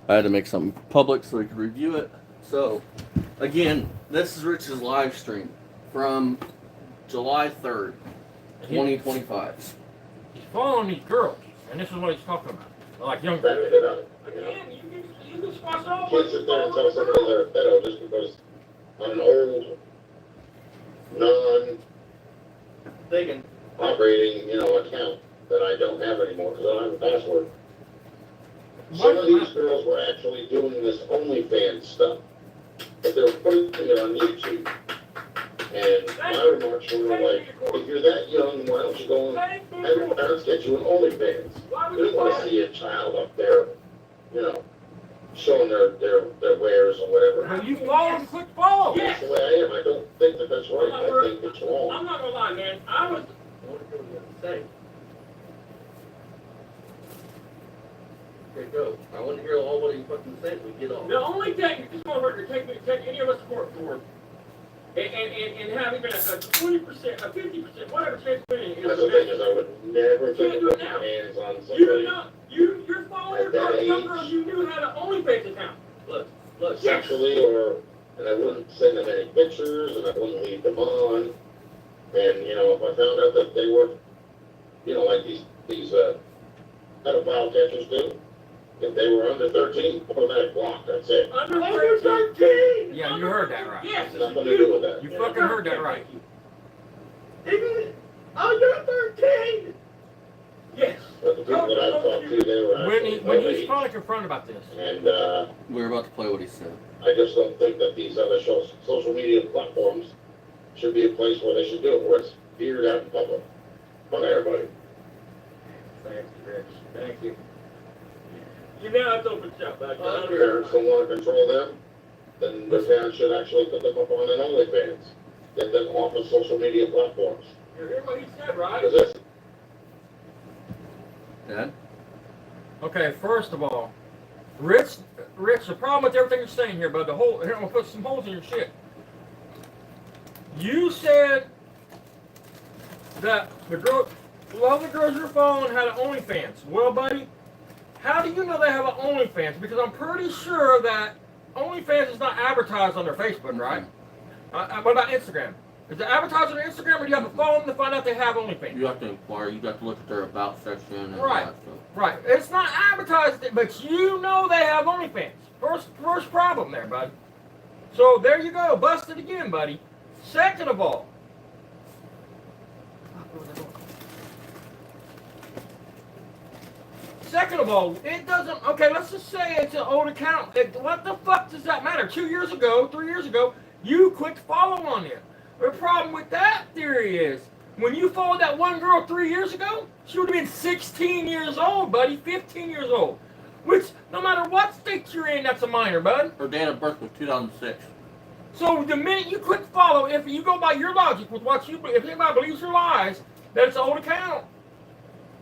I had to make something public so we could review it. So, again, this is Rich's live stream from July 3rd, 2025. He's following these girls, and this is what he's talking about. They're like young girls. Again, you can sponsor all of Can't sit there and tell somebody they're a pedo just because on an old, Thinking. non-operating, account that I don't have anymore because I don't have a password. Some of these girls were actually doing this OnlyFans stuff, but they were putting it on YouTube. And my remarks were like, if you're that young, why don't you go and have your parents get you an OnlyFans? You don't want to see a child up there, showing their wares or whatever. But you follow and click follow. That's the way I am. I don't think that that's right. I think it's wrong. I'm not gonna lie, man. I was. Say. Okay, go. I want to hear all what he fucking said. We get off. The only thing that's gonna hurt to take any of us to court for, and have even a 20%, a 50%, whatever chance of winning That's the thing is, I would never think of putting my hands on somebody. You're following your young girls you knew had an OnlyFans account. Look. Sexually, and I wouldn't send them any pictures, and I wouldn't leave them on. And, if I found out that they were, like these pedophile catchers do, if they were under 13, automatic block, that's it. Under 13! Yeah, you heard that right. Yes, nothing to do with that. You fucking heard that right. Under 13! Yes. But the people that I've talked to, they were actually When he's finally confronted about this. And we're about to play what he said. I just don't think that these other social media platforms should be a place where they should do it, where it's feared out in public. On everybody. Thank you, Rich. Thank you. You now have to open up back down. If parents don't want to control them, then the parents should actually put them up on an OnlyFans. Get them off of social media platforms. You hear what he said, right? Because that's Dad? Okay, first of all, Rich, the problem with everything you're saying here, bud, here, I'm gonna put some holes in your shit. You said that all the girls you're following had an OnlyFans. Well, buddy, how do you know they have an OnlyFans? Because I'm pretty sure that OnlyFans is not advertised on their Facebook, right? What about Instagram? Is it advertised on their Instagram, or do you have to follow them to find out they have OnlyFans? You have to inquire. You have to look at their about section and all Right. that stuff. Right. It's not advertised, but you know they have OnlyFans. First problem there, bud. So there you go. Busted again, buddy. Second of all, it doesn't. Okay, let's just say it's an old account. What the fuck does that matter? 2 years ago, 3 years ago, you clicked follow on it. The problem with that theory is, when you followed that one girl 3 years ago, she would have been 16 years old, buddy, 15 years old. Which, no matter what state you're in, that's a minor, bud. Her date of birth was 2006. So the minute you click follow, if you go by your logic with what you, if anybody believes your lies, that it's an old account.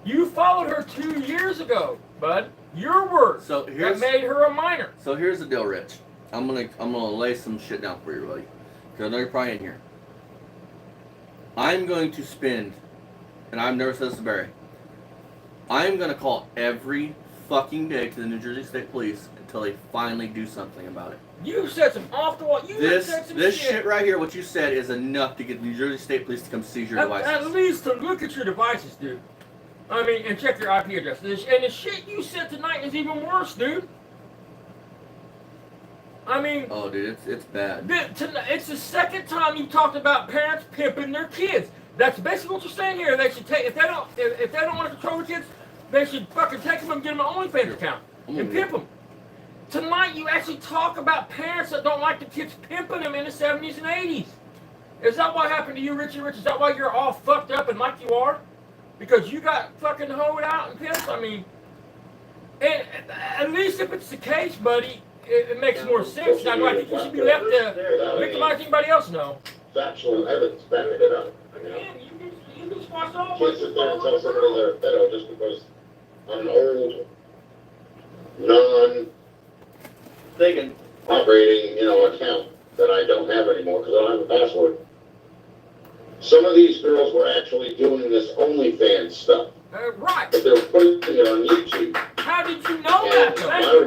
You followed her 2 years ago, bud. Your word. So that made her a minor. So here's the deal, Rich. I'm gonna lay some shit down for you, buddy. Because I know you're probably in here. I'm going to spend, and I've never said this to Barry, I'm going to call every fucking day to the New Jersey State Police until they finally do something about it. You said some off the wall. This shit right here, what you said, is enough to get the New Jersey State Police to come seize your devices. At least to look at your devices, dude. I mean, and check your IP address. And the shit you said tonight is even worse, dude. I mean... Oh, dude, it's bad. It's the second time you talked about parents pimping their kids. That's basically what you're saying here. They should take... If they don't want to control their kids, they should fucking take them and get them an OnlyFans account. And pimp them. Tonight, you actually talk about parents that don't like the kids pimping them in the 70s and 80s. Is that what happened to you, Richie Rich? Is that why you're all fucked up and like you are? Because you got fucking hoed out and pimped? I mean... And at least if it's the case, buddy... It makes more sense. Now, I think you should be left to victimize anybody else, no. Factual evidence backing it up. Again, you can sponsor all Can't sit there and tell somebody they're a pedo just because on an old, Thinking. operating, account that I don't have anymore because I don't have a password. Some of these girls were actually doing this OnlyFans stuff. Right. But they were putting it on YouTube. How did you know And that? my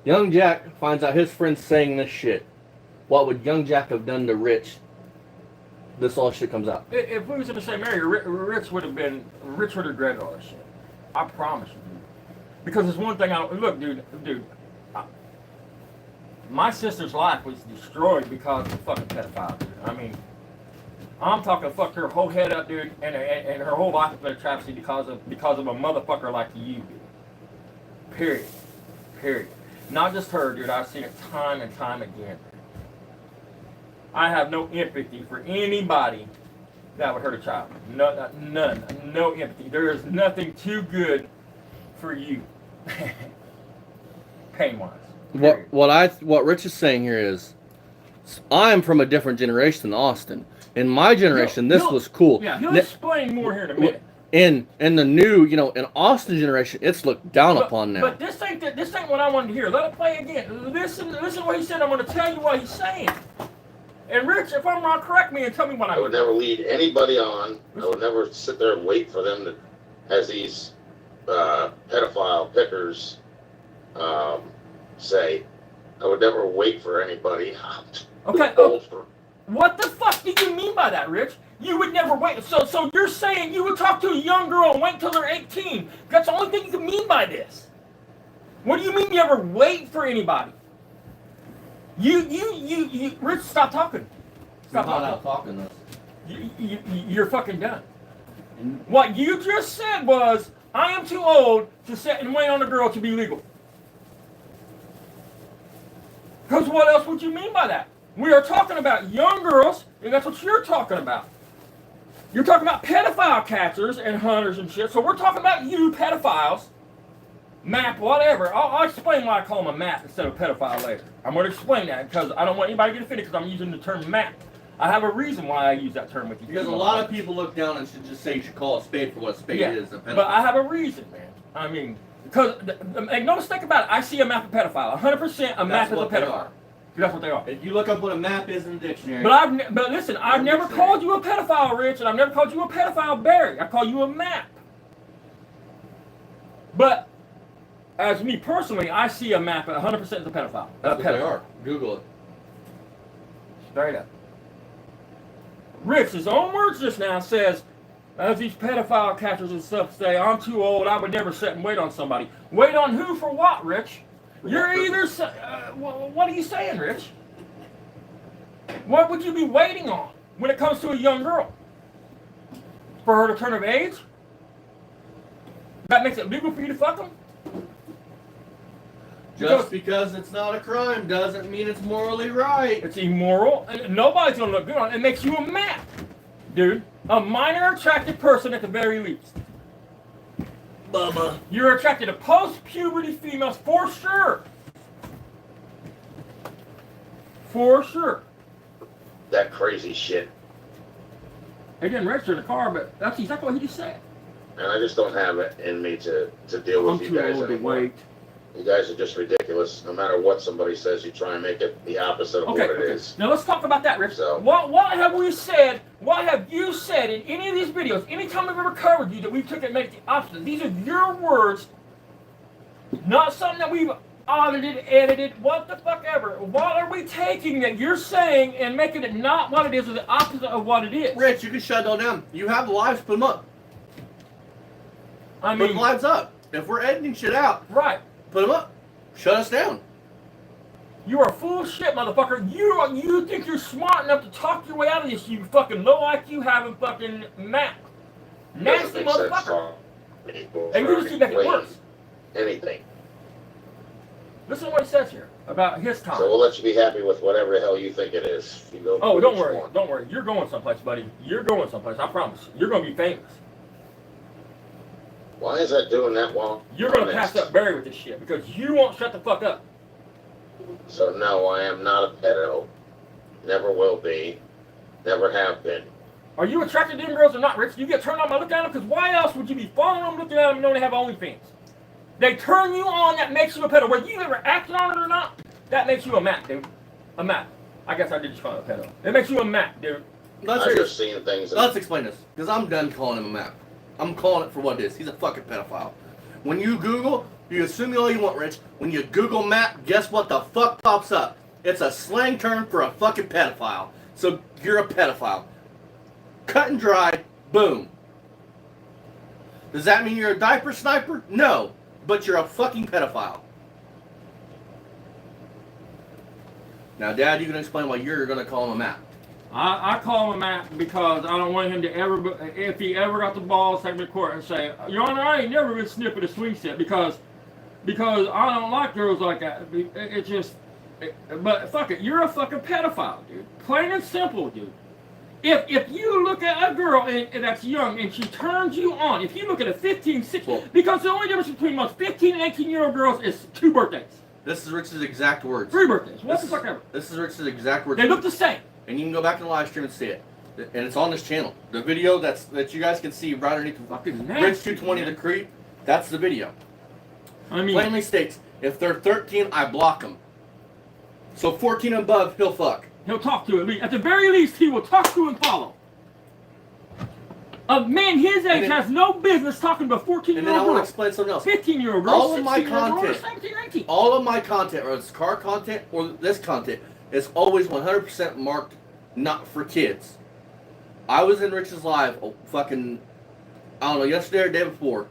Young Jack finds out his friend's saying this shit. What would Young Jack have done to Rich? This all shit comes out. If we was in the same area, Rich would have regretted all this shit. I promise you, dude. Because there's one thing look, dude. My sister's life was destroyed because of fucking pedophile, dude. I mean, I'm talking fucked her whole head up, dude, and her whole life has been a travesty because of a motherfucker like you, dude. Period. Not just her, dude. I've seen it time and time again. I have no empathy for anybody that would hurt a child. None. No empathy. There is nothing too good for you, pain-wise. What Rich is saying here is, I'm from a different generation than Austin. In my generation, this was cool. Yeah, he'll explain more here in a minute. In the new, in Austin generation, it's looked down upon now. But this ain't what I wanted to hear. Let it play again. Listen what he said. I'm going to tell you what he's saying. And Rich, if I'm wrong, correct me and tell me what I mean. would never lead anybody on. I would never sit there and wait for them to, as these pedophile pickers say. I would never wait for anybody. Okay. What the fuck do you mean by that, Rich? You would never wait. So you're saying you would talk to a young girl and wait until they're 18? That's the only thing you can mean by this. What do you mean you ever wait for anybody? You, Rich, stop talking. Stop talking. You're fucking done. What you just said was, I am too old to sit and wait on a girl to be legal. Because what else would you mean by that? We are talking about young girls, and that's what you're talking about. You're talking about pedophile catchers and hunters and shit, so we're talking about you pedophiles. Map, whatever. I'll explain why I call them a map instead of pedophile later. I'm going to explain that because I don't want anybody to get offended because I'm using the term map. I have a reason why I use that term with you. Because a lot of people look down and should just say you should call a spade for what a spade is. A pedophile. But I have a reason, man. I mean, because, make no mistake about it, I see a map of pedophile. 100% a map is a pedophile. That's what they are. If you look up what a map is in the dictionary. But listen, I've never called you a pedophile, Rich, and I've never called you a pedophile, Barry. I call you a map. But as me personally, I see a map at 100% as a pedophile. That's what they are. Google it. Straight up. Rich, his own words just now says, as these pedophile catchers and stuff say, I'm too old, I would never sit and wait on somebody. Wait on who for what, Rich? You're either, what are you saying, Rich? What would you be waiting on when it comes to a young girl? For her to turn of age? That makes it legal for you to fuck them? Just because it's not a crime doesn't mean it's morally right. It's immoral. And nobody's going to look good on it. It makes you a map, dude. A minor attracted person at the very least. Bubba. You're attracted to post-puberty females for sure. For sure. That crazy shit. He didn't register the car, but that's exactly what he just said. And I just don't have it in me to deal with you guys anymore. You guys are just ridiculous. No matter what somebody says, you try and make it the opposite of what it is. Now let's talk about that, Rich. So, what have we said? What have you said in any of these videos? Anytime we've ever covered you that we took it and made it the opposite. These are your words, not something that we've audited, edited, what the fuck ever. What are we taking that you're saying and making it not what it is or the opposite of what it is? Rich, you can shut it all down. You have the lives, put them up. I mean, put the lives up. If we're editing shit out, right. Put them up. Shut us down. You are full of shit, motherfucker. You think you're smart enough to talk your way out of this, you fucking low IQ having fucking map. Nasty motherfucker. And you just keep making it worse. Anything. Listen to what he says here about his time. So we'll let you be happy with whatever the hell you think it is. You go don't worry. Don't worry. You're going someplace, buddy. You're going someplace. I promise. You're going to be famous. Why is that doing that well? You're going to pass up Barry with this shit because you won't shut the fuck up. So no, I am not a pedo. Never will be. Never have been. Are you attracted to them girls or not, Rich? You get turned on by looking at them? Because why else would you be following them, looking at them, and knowing they have OnlyFans? They turn you on, that makes you a pedo. Whether you ever acted on it or not, that makes you a map, dude. A map. I guess I did just call it a pedo. It makes you a map, dude. I've just seen things. Let's explain this, because I'm done calling him a map. I'm calling it for what it is. He's a fucking pedophile. When you Google You assume all you want, Rich. When you Google map, guess what the fuck pops up? It's a slang term for a fucking pedophile. So you're a pedophile. Cut and dry, boom. Does that mean you're a diaper sniper? No. But you're a fucking pedophile. Now, Dad, you can explain why you're going to call him a map. I call him a map because I don't want him to ever, if he ever got the balls, take me to court and say, Your Honor, I ain't never been sniffing a swing set because I don't like girls like that. It's just, but fuck it, you're a fucking pedophile, dude. Plain and simple, dude. If you look at a girl and that's young and she turns you on, if you look at a 15, 16, because the only difference between most 15 and 18-year-old girls is 2 birthdays. This is Rich's exact words. 3 birthdays. What the fuck ever. This is Rich's exact words. They look the same. And you can go back in the live stream and see it. And it's on this channel. The video that you guys can see right underneath the fucking rich220 the creep, that's the video. I mean, plainly states, if they're 13, I block them. So 14 and above, he'll fuck. He'll talk to at the very least, he will talk to and follow. A man his age has no business talking to a 14-year-old girl. And then I want to explain something else. 15-year-old girl, all of my 17, all of my content, whether it's car content or this content, is always 100% marked not for kids. I was in Rich's live, I don't know, yesterday or the day before.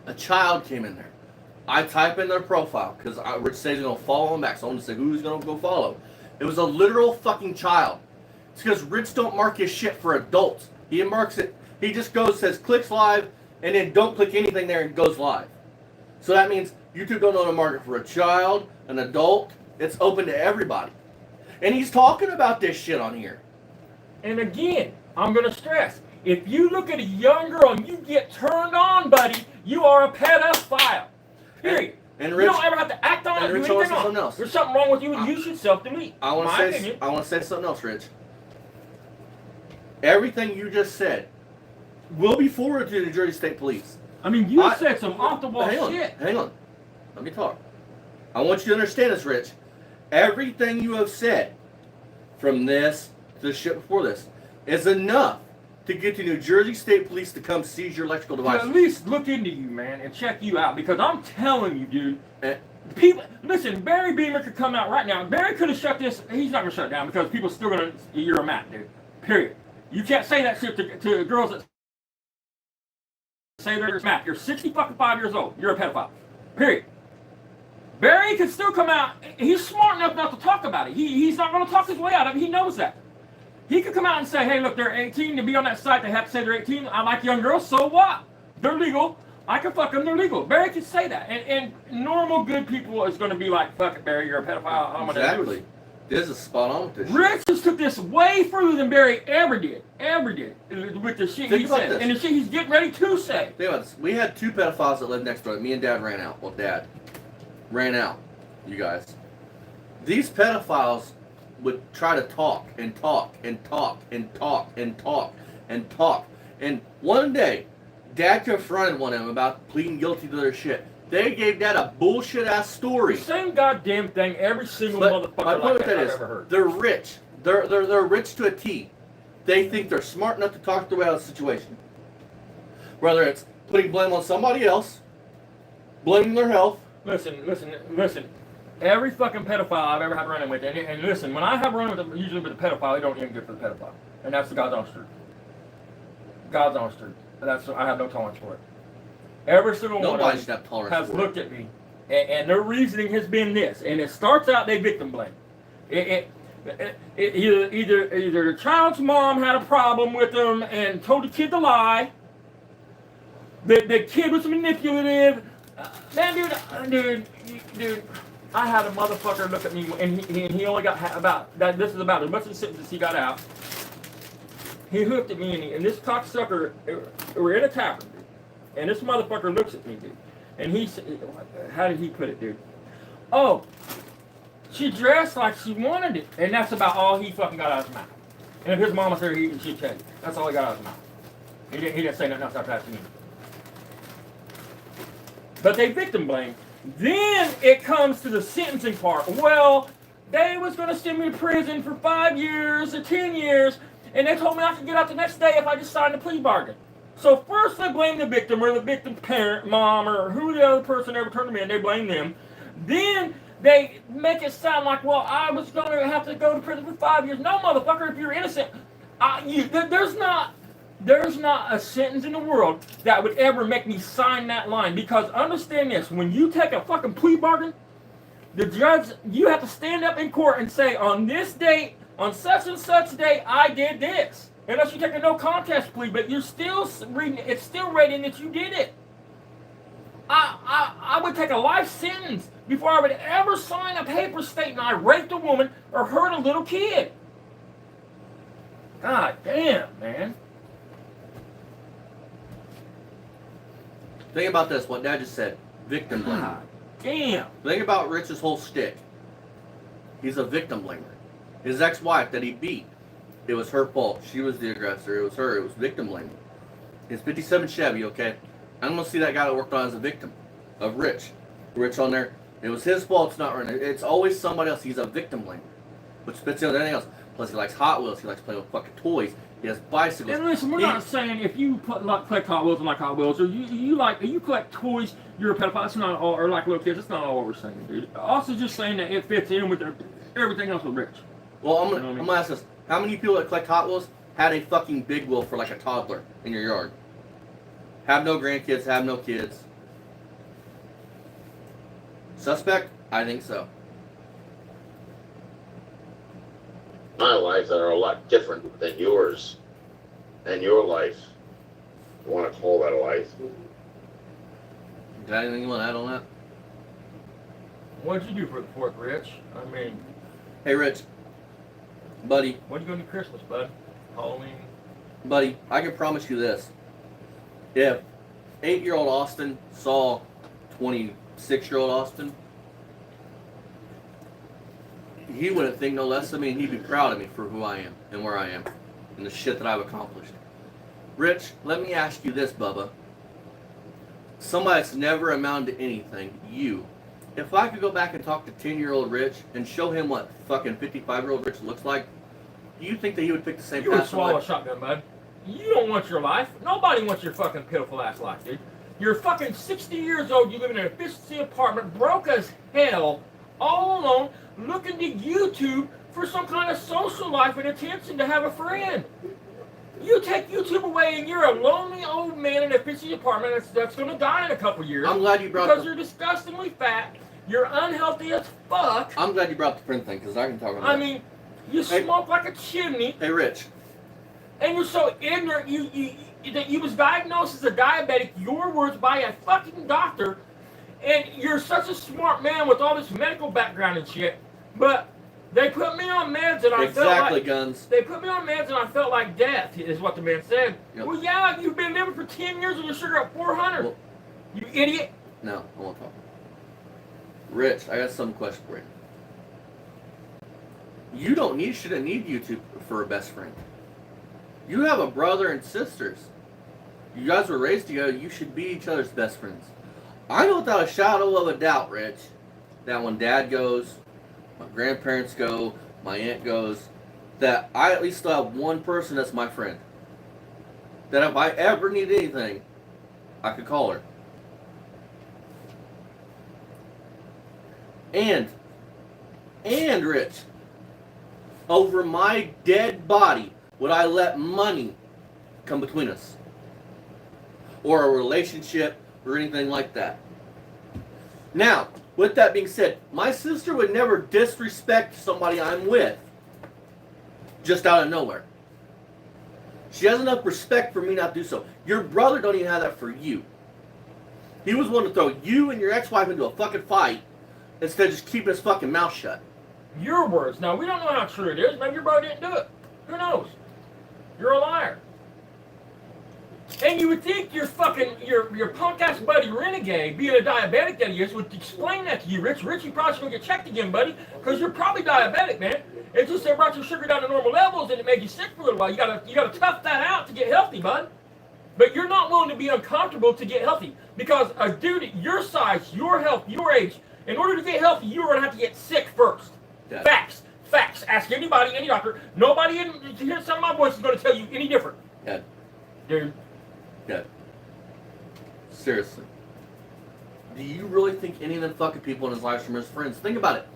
A child came in there. I type in their profile because Rich says he's going to follow them back. So I'm going to say, who's going to go follow? It was a literal fucking child. It's because Rich don't mark his shit for adults. He marks it. He just says clicks live, and then don't click anything there and goes live. So that means YouTube don't know to mark it for a child, an adult. It's open to everybody. And he's talking about this shit on here. And again, I'm going to stress, if you look at a young girl and you get turned on, buddy, you are a pedophile. Period. And Rich, you don't ever have to act on it. Rich, do anything something else. There's something wrong with you, and you should self-delete. I want to say something else, Rich. Everything you just said will be forwarded to the New Jersey State Police. I mean, you said some off-the-wall shit. Hang on. Let me talk. I want you to understand this, Rich. Everything you have said, from this to the shit before this, is enough to get the New Jersey State Police to come seize your electrical devices. At least look into you, man, and check you out, because I'm telling you, dude. People, listen, Barry Beamer could come out right now. Barry could have shut this. He's not going to shut it down because people are still going to, you're a map, dude. Period. You can't say that shit to girls that say they're a map. You're 65 years old. You're a pedophile. Period. Barry could still come out. He's smart enough not to talk about it. He's not going to talk his way out of it. He knows that. He could come out and say, hey, look, they're 18. To be on that site, they have to say they're 18. I like young girls. So what? They're legal. I can fuck them. They're legal. Barry could say that. And normal good people is going to be like, fuck it, Barry. You're a pedophile. I'm exactly. This is spot on with this Rich just took this way further than Barry ever did. With the shit he said. And the shit he's getting ready to say. Think about this. We had 2 pedophiles that lived next door. Me and Dad ran out. Well, Dad ran out, you guys. These pedophiles would try to talk and talk and talk and talk and talk and talk. And one day, Dad confronted one of them about pleading guilty to their shit. They gave Dad a bullshit ass story. The same goddamn thing every single motherfucker my point like with that I've is, ever heard. they're rich. They're rich to a T. They think they're smart enough to talk their way out of the situation. Whether it's putting blame on somebody else, blaming their health. Listen. Every fucking pedophile I've ever had run-in with, and listen, when I have run with them, usually with a pedophile, they don't even good for the pedophile. And that's the God's honest truth. God's honest truth. I have no tolerance for it. Every single one of them has looked at me, and their reasoning has been this. And it starts out, they victim blame. Either the child's mom had a problem with them and told the kid to lie. The kid was manipulative. Man, dude, I had a motherfucker look at me, and he only got this is about as much of the sentence as he got out. He hooked at me, and this cocksucker, we're in a tavern, dude, and this motherfucker looks at me, dude, and he said, how did he put it, dude? Oh, she dressed like she wanted it, and that's about all he fucking got out of his mouth. And if his mama said she'd tell you. That's all he got out of his mouth. He didn't say nothing else after that to me. But they victim blame. Then it comes to the sentencing part. Well, they was going to send me to prison for 5 years or 10 years, and they told me I could get out the next day if I just signed a plea bargain. So first they blame the victim or the victim's parent, mom, or who the other person ever turned them in. They blame them. Then they make it sound like, well, I was going to have to go to prison for 5 years. No, motherfucker, if you're innocent, there's not a sentence in the world that would ever make me sign that line. Because understand this, when you take a fucking plea bargain, the judge, you have to stand up in court and say, on this date, on such and such day, I did this. Unless you take a no contest plea, but you're still reading, it's still rating that you did it. I would take a life sentence before I would ever sign a paper stating I raped a woman or hurt a little kid. God damn, man. Think about this, what Dad just said. Victim blaming. God damn. Think about Rich's whole shtick. He's a victim blamer. His ex-wife that he beat, it was her fault. She was the aggressor. It was her. It was victim blaming. His 57 Chevy, okay? I'm going to see that guy that worked on as a victim of Rich. Rich on there. It was his fault. It's not running. It's always somebody else. He's a victim blamer. Which fits in with anything else. Plus, he likes Hot Wheels. He likes playing with fucking toys. He has bicycles. And listen, we're not saying if you collect Hot Wheels and like Hot Wheels, or you collect toys, you're a pedophile. It's not all, or like little kids. That's not all we're saying, dude. Also, just saying that it fits in with everything else with Rich. Well, I'm gonna ask this: how many people that collect Hot Wheels had a fucking Big Wheel for like a toddler in your yard? Have no grandkids, have no kids. Suspect? I think so. My lives are a lot different than yours and your life. You want to call that a life? Got anything you want to add on that? What'd you do for the 4th, Rich? I mean, Hey, Rich. Buddy. what'd you go to Christmas, bud? Halloween? Buddy, I can promise you this. If 8-year-old Austin saw 26-year-old Austin, he wouldn't think no less of me, and he'd be proud of me for who I am and where I am and the shit that I've accomplished. Rich, let me ask you this, Bubba. Somebody that's never amounted to anything, you. If I could go back and talk to 10-year-old Rich and show him what fucking 55-year-old Rich looks like, do you think that he would pick the same You would path? swallow a shotgun, bud. You don't want your life. Nobody wants your fucking pitiful ass life, dude. You're fucking 60 years old, you live in an efficiency apartment, broke as hell, all alone, looking to YouTube for some kind of social life and attention to have a friend. You take YouTube away and you're a lonely old man in an efficiency apartment that's going to die in a couple years. I'm glad you brought because you're disgustingly fat, you're unhealthy as fuck. I'm glad you brought the print thing, because I can talk about it. I mean, you smoke like a chimney. Hey, Rich. And you're so ignorant, you was diagnosed as a diabetic, your words, by a fucking doctor, and you're such a smart man with all this medical background and shit, but they put me on meds and I felt like... Exactly, Guns. They put me on meds and I felt like death, is what the man said. Yep. Well, yeah, you've been living for 10 years and your sugar at 400. Well, you idiot. no, I won't talk. Rich, I got some question for you. You shouldn't need YouTube for a best friend. You have a brother and sisters. You guys were raised together. You should be each other's best friends. I know without a shadow of a doubt, Rich, that when Dad goes, my grandparents go, my aunt goes, that I at least still have one person that's my friend. That if I ever need anything, I could call her. And Rich, over my dead body, would I let money come between us? Or a relationship or anything like that? Now, with that being said, my sister would never disrespect somebody I'm with just out of nowhere. She has enough respect for me not to do so. Your brother don't even have that for you. He was willing to throw you and your ex-wife into a fucking fight instead of just keeping his fucking mouth shut. Your words. Now, we don't know how true it is. Maybe your brother didn't do it. Who knows? You're a liar. And you would think your punk ass buddy Renegade, being a diabetic that he is, would explain that to you, Rich. Rich, you probably should go get checked again, buddy, because you're probably diabetic, man. It's just they brought your sugar down to normal levels and it made you sick for a little while. You gotta tough that out to get healthy, bud. But you're not willing to be uncomfortable to get healthy, because a dude your size, your health, your age, in order to get healthy, you're gonna have to get sick first. Yeah. Facts. Ask anybody, any doctor. Nobody in here, some of my voice is gonna tell you any different. Yeah. Dude. Okay. Seriously. Do you really think any of them fucking people in his live stream are his friends? Think about it.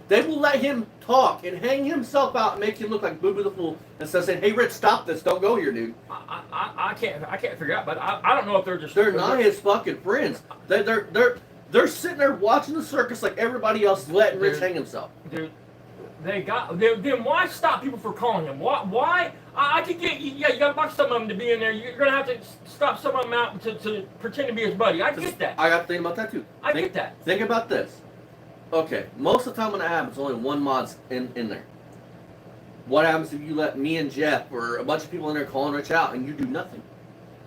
They will let him talk and hang himself out and make him look like Boo Boo the Fool instead of saying, "Hey, Rich, stop this! Don't go here, dude." I can't figure out, but I don't know if they're just. They're not his fucking friends. They're sitting there watching the circus like everybody else, letting Rich hang himself. Dude, then why stop people from calling him? Why? I could get you got to box some of them to be in there. You're gonna have to stop some of them out to pretend to be his buddy. I get that. I got to think about that too. I get that. Think about this. Okay, most of the time when it happens, only one mod's in there. What happens if you let me and Jeff or a bunch of people in there calling Rich out and you do nothing?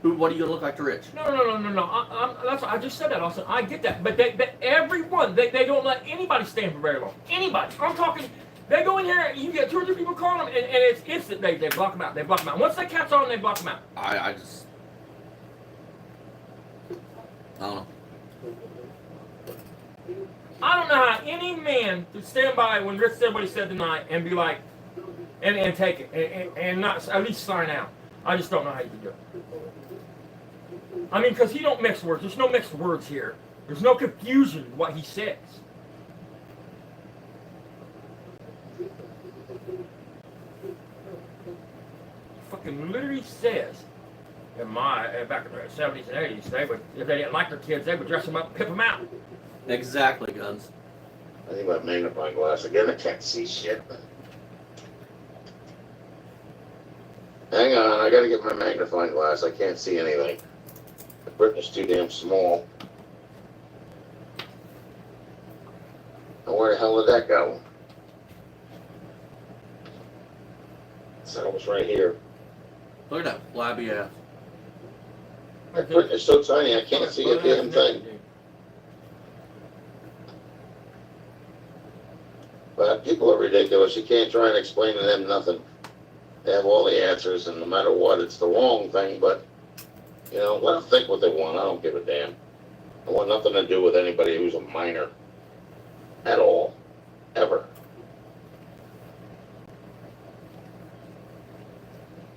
What are you gonna look like to Rich? No. I just said that, Austin. I get that, but everyone they don't let anybody stand for very long. Anybody. I'm talking. They go in here, you get 2 or 3 people calling them, and it's instant. They block them out. They block them out. Once they catch on, they block them out. I don't know. I don't know how any man could stand by when Rich said what he said tonight and be like, and take it, and not at least sign out. I just don't know how you can do it. I mean, because he don't mix words. There's no mixed words here. There's no confusion in what he says. Fucking literally says, back in the 70s and 80s, they would, if they didn't like their kids, they would dress them up and pimp them out. Exactly, Guns. I think my magnifying glass again. I can't see shit. Hang on, I gotta get my magnifying glass. I can't see anything. The Britain's too damn small. Now where the hell did that go? So it was right here. Look at that flabby ass. My print is so tiny I can't see a damn thing. But people are ridiculous. You can't try and explain to them nothing. They have all the answers, and no matter what, it's the wrong thing. But, you know, let them think what they want. I don't give a damn. I want nothing to do with anybody who's a minor. At all. Ever.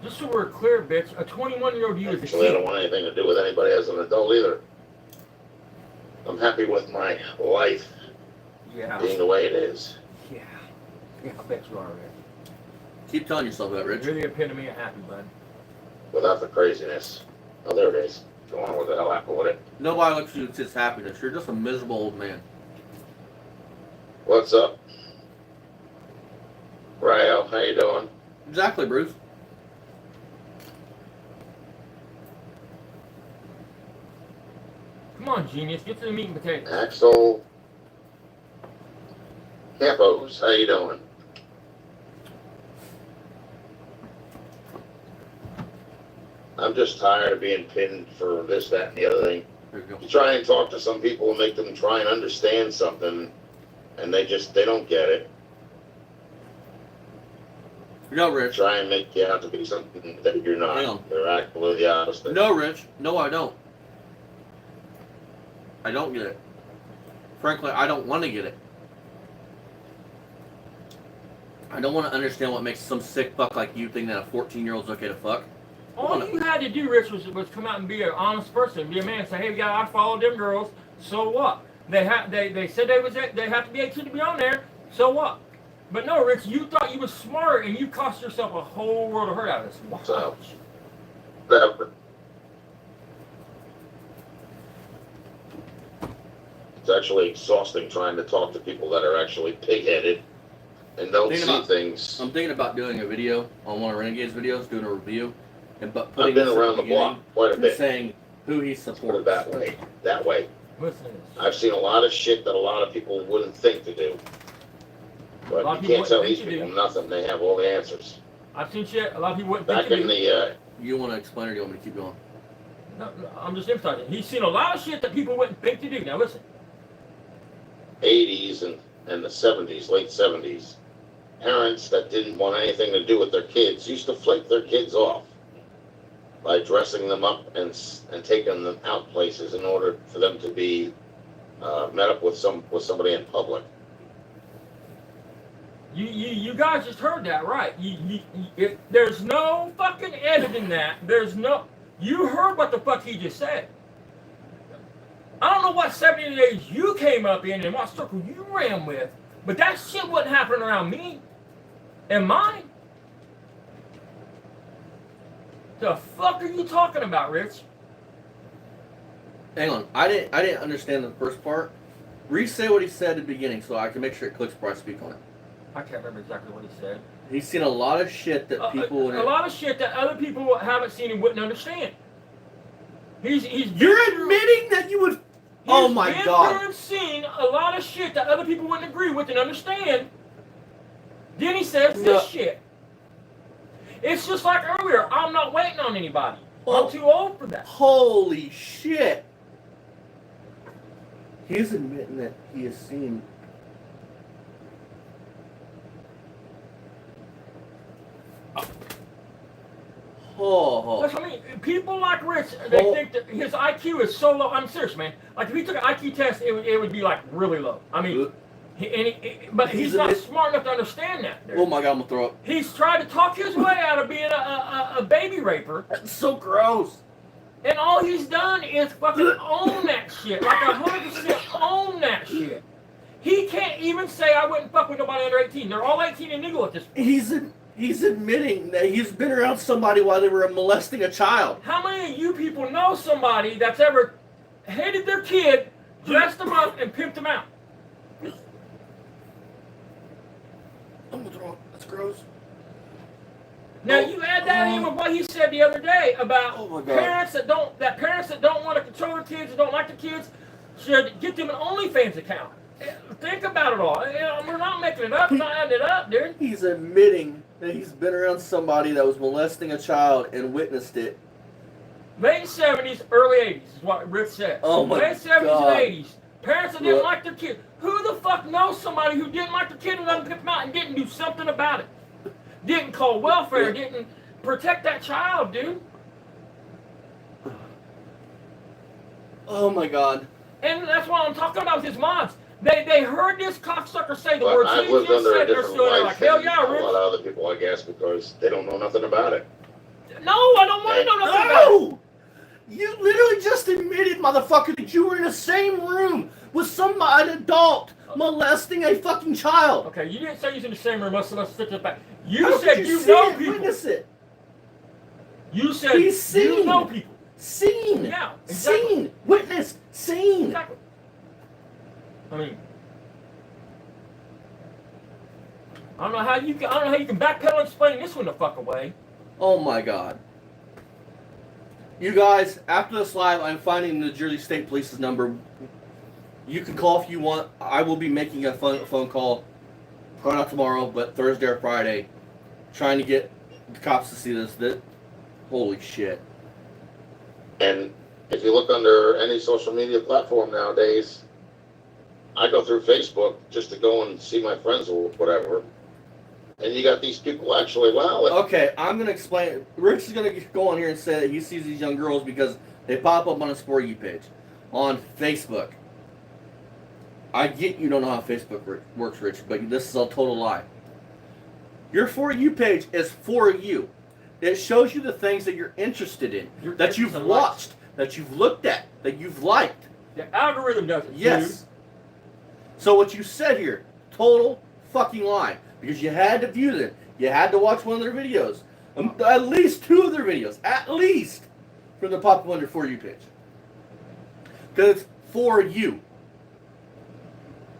Just so we're clear, bitch, a 21-year-old you is a Actually, I don't kid. want anything to do with anybody as an adult either. I'm happy with my life Yeah. being the way it is. Yeah. Yeah, I bet you are, Rich. Keep telling yourself that, Rich. You're the epitome of happy, bud. Without the craziness. Oh, there it is. Go on, what the hell happened with it? Nobody looks at you as happiness. You're just a miserable old man. What's up? Ryo, how you doing? Exactly, Bruce. Come on, genius, get to the meat and potatoes. Axel Campos, how you doing? I'm just tired of being pinned for this, that, and the other thing. There you go. You try and talk to some people and make them try and understand something, and they don't get it. No, Rich. Try and make you out to be something that you're Hang on. not. They're actually the opposite. No, Rich. No, I don't. I don't get it. Frankly, I don't want to get it. I don't want to understand what makes some sick fuck like you think that a 14-year-old's okay to fuck. All you had to do, Rich, was come out and be an honest person, be a man, say, hey, yeah, I followed them girls. So what? They said they have to be 18 to be on there. So what? But no, Rich, you thought you was smart and you cost yourself a whole world of hurt out of this. Watch. So, whatever. It's actually exhausting trying to talk to people that are actually pig-headed and don't see things. I'm thinking about doing a video on one of Renegade's videos, doing a review, and I've putting been this at around the block quite a and bit. saying who he Put supports. it that way. That way. Listen to this. I've seen a lot of shit that a lot of people wouldn't think to do. A lot But of you people can't tell wouldn't these think to people do. nothing. They have all the answers. I've seen shit a lot of people wouldn't think Back to in do. the You want to explain or do you want me to keep going? No, I'm just emphasizing. He's seen a lot of shit that people wouldn't think to do. Now listen. 80s and the 70s, late 70s, parents that didn't want anything to do with their kids used to flake their kids off by dressing them up and taking them out places in order for them to be met up with somebody in public. You guys just heard that, right? There's no fucking editing that. There's no. You heard what the fuck he just said. I don't know what 70 days you came up in and what circle you ran with, but that shit wouldn't happen around me and mine. The fuck are you talking about, Rich? Hang on, I didn't understand the first part. Re-say what he said at the beginning so I can make sure it clicks before I speak on it. I can't remember exactly what he said. He's seen a lot of shit that people a lot of shit that other people haven't seen and wouldn't understand. You're admitting that you would. Oh my God! He's seen a lot of shit that other people wouldn't agree with and understand. Then he says this shit. It's just like earlier. I'm not waiting on anybody. I'm too old for that. Holy shit! He's admitting that he has seen. Oh. I mean, people like Rich, they think that his IQ is so low. I'm serious, man. Like, if he took an IQ test, it would be, like, really low. I mean, but he's not smart enough to understand that. Dude. Oh, my God, I'm going to throw up. He's tried to talk his way out of being a baby raper. That's so gross. And all he's done is fucking own that shit. Like, 100% own that shit. He can't even say, I wouldn't fuck with nobody under 18. They're all 18 and legal at this point. He's admitting that he's been around somebody while they were molesting a child. How many of you people know somebody that's ever hated their kid, dressed them up, and pimped them out? I'm gonna throw up. That's gross. Now you add that in with what he said the other day about parents that don't want to control their kids and don't like the kids should get them an OnlyFans account. Think about it all. We're not making it up. We're not adding it up, dude. He's admitting that he's been around somebody that was molesting a child and witnessed it. Late 70s, early 80s is what Rich said. Oh my Late 70s God. and 80s. Parents that didn't like their kid. Who the fuck knows somebody who didn't like their kid and let them pick them out and didn't do something about it? Didn't call welfare, didn't protect that child, dude. Oh my God. And that's what I'm talking about with his moms. They heard this cocksucker say the words I've he lived just under said. a They're different still there life like, hell than yeah, a Rich. lot of other people, I guess, because they don't know nothing about it. No, I don't want to know nothing about it. No! You literally just admitted, motherfucker, that you were in the same room with somebody, an adult, molesting a fucking child. Okay, you didn't say he's in the same room. Let's stick to the fact. How You said could you see know it, people. witness it? You said He's seen. you know people. Seen. Yeah, exactly. Seen. Witnessed. Seen. Exactly. I mean, I don't know how you can backpedal explaining this one the fuck away. Oh my God. You guys, after this live, I'm finding the Jersey State Police's number. You can call if you want. I will be making a phone call, probably not tomorrow, but Thursday or Friday, trying to get the cops to see this. Holy shit. And if you look under any social media platform nowadays, I go through Facebook just to go and see my friends or whatever. And you got these people actually, Okay, I'm going to explain it. Rich is going to go on here and say that he sees these young girls because they pop up on his For You page on Facebook. I get you don't know how Facebook works, Rich, but this is a total lie. Your For You page is for you. It shows you the things that you're interested in, that you've watched, that you've looked at, that you've liked. The algorithm does it. Yes. Dude. So what you said here, total fucking lie. Because you had to view them. You had to watch one of their videos. At least two of their videos. At least. From the pop under For You page. Because it's for you.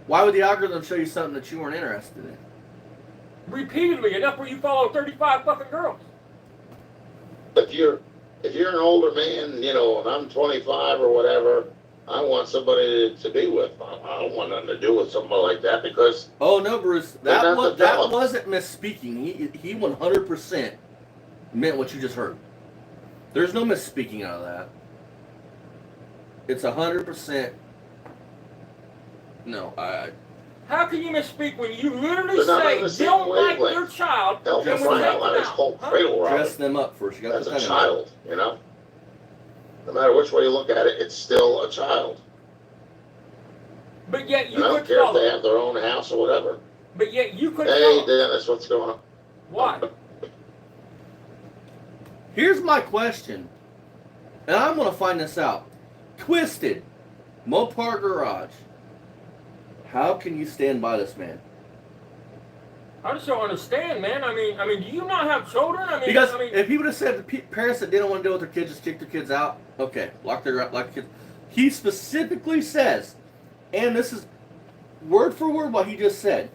Why would the algorithm show you something that you weren't interested in? Repeatedly, enough where you follow 35 fucking girls. if you're an older man, you know, and I'm 25 or whatever, I want somebody to be with. I don't want nothing to do with somebody like that because. Oh no, Bruce, that wasn't misspeaking. He 100% meant what you just heard. There's no misspeaking out of that. It's 100%. No, How can you misspeak when you literally They're not say don't like their child? Hell, then for we're crying out loud, it's called cradle robbing. dress them up first. You got As a child, you know. No matter which way you look at it, it's still a child. But yet you And I don't could care if follow. they have their own house or whatever. But yet you could Hey, follow. Dennis, what's going on? Why? Here's my question. and I'm going to find this out. Twisted, Mopar Garage. How can you stand by this man? I just don't understand, man. I mean, do you not have children? Because if he would have said the parents that didn't want to deal with their kids just kick their kids out, okay, lock their kids. He specifically says, and this is word for word what he just said.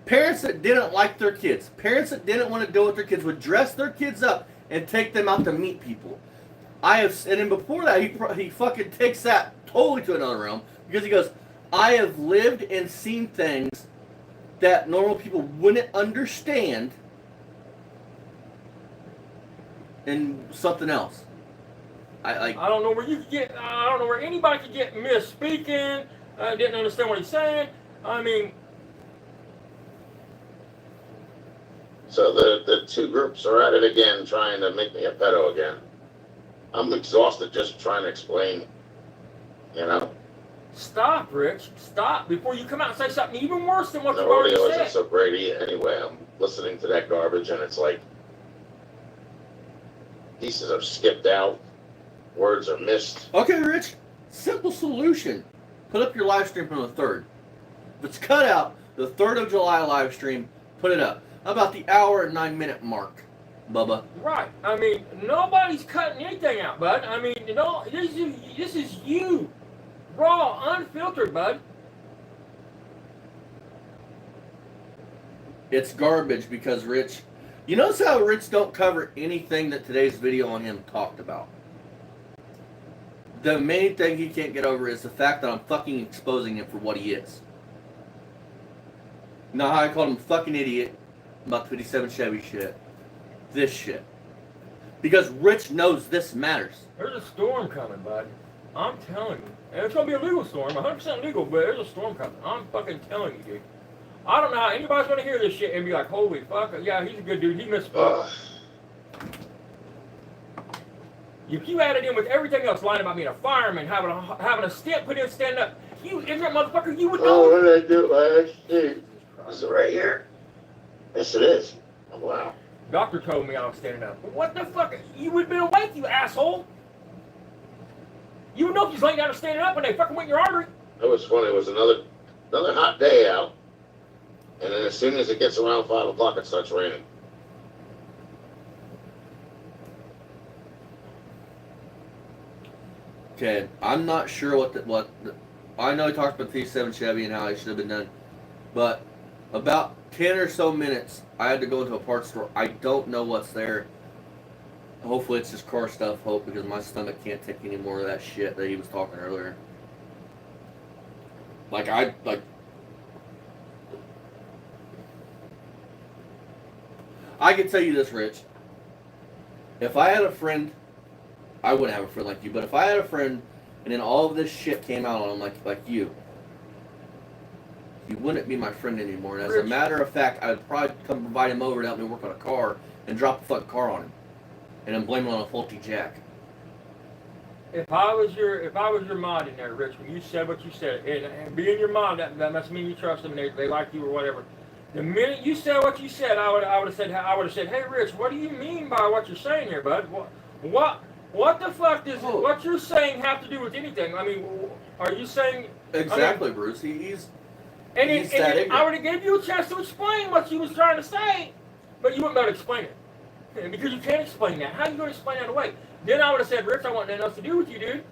Parents that didn't like their kids, parents that didn't want to deal with their kids would dress their kids up and take them out to meet people. And then before that, he fucking takes that totally to another realm because he goes, I have lived and seen things that normal people wouldn't understand in something else. I don't know where you could get. I don't know where anybody could get misspeaking. I didn't understand what he's saying. I mean. So the two groups are at it again, trying to make me a pedo again. I'm exhausted just trying to explain, you know. Stop, Rich. Stop before you come out and say something even worse than what The you already audio said. isn't so great anyway. I'm listening to that garbage, and it's like pieces are skipped out, words are missed. Okay, Rich. Simple solution. Put up your live stream from the 3rd. If it's cut out, the 3rd of July live stream, put it up. About the hour and 9-minute mark, Bubba. Right. I mean, nobody's cutting anything out, bud. I mean, you know, this is you. Raw, unfiltered, bud. It's garbage because Rich... You notice how Rich don't cover anything that today's video on him talked about. The main thing he can't get over is the fact that I'm fucking exposing him for what he is. Not how I called him a fucking idiot about the 57 Chevy shit. This shit. Because Rich knows this matters. There's a storm coming, bud. I'm telling you. And it's going to be a legal storm, 100% legal, but there's a storm coming. I'm fucking telling you, dude. I don't know how anybody's going to hear this shit and be like, holy fuck, yeah, he's a good dude. He misspoke. If you added in with everything else, lying about being a fireman, having a stint put in, stand up, you ignorant motherfucker, you would know. Oh, what did I do? I see. Is it right here? Yes, it is. Oh, wow. Doctor told me I was standing up. What the fuck? You would have been awake, you asshole. You would know if you was laying down or standing up when they fucking went in your artery. It was funny. It was another hot day out. And then as soon as it gets around 5 o'clock, it starts raining. Okay, I'm not sure what I know he talked about the 57 Chevy and how it should have been done, but about 10 or so minutes, I had to go into a parts store. I don't know what's there. Hopefully it's just car stuff, because my stomach can't take any more of that shit that he was talking earlier. I can tell you this, Rich. If I had a friend, I wouldn't have a friend like you, but if I had a friend and then all of this shit came out on him like you wouldn't be my friend anymore. And as a matter of fact, I would probably come invite him over to help me work on a car and drop the fucking car on him. And then blame it on a faulty jack. If I was your mod in there, Rich, when you said what you said, and being your mod, that must mean you trust them and they like you or whatever. The minute you said what you said, I would have said, hey, Rich, what do you mean by what you're saying here, bud? What the fuck does what you're saying have to do with anything? I mean, are you saying exactly, Bruce? He's that ignorant. I would have gave you a chance to explain what you was trying to say, but you wouldn't be able to explain it. Because you can't explain that. How are you going to explain that away? Then I would have said, Rich, I want nothing else to do with you, dude.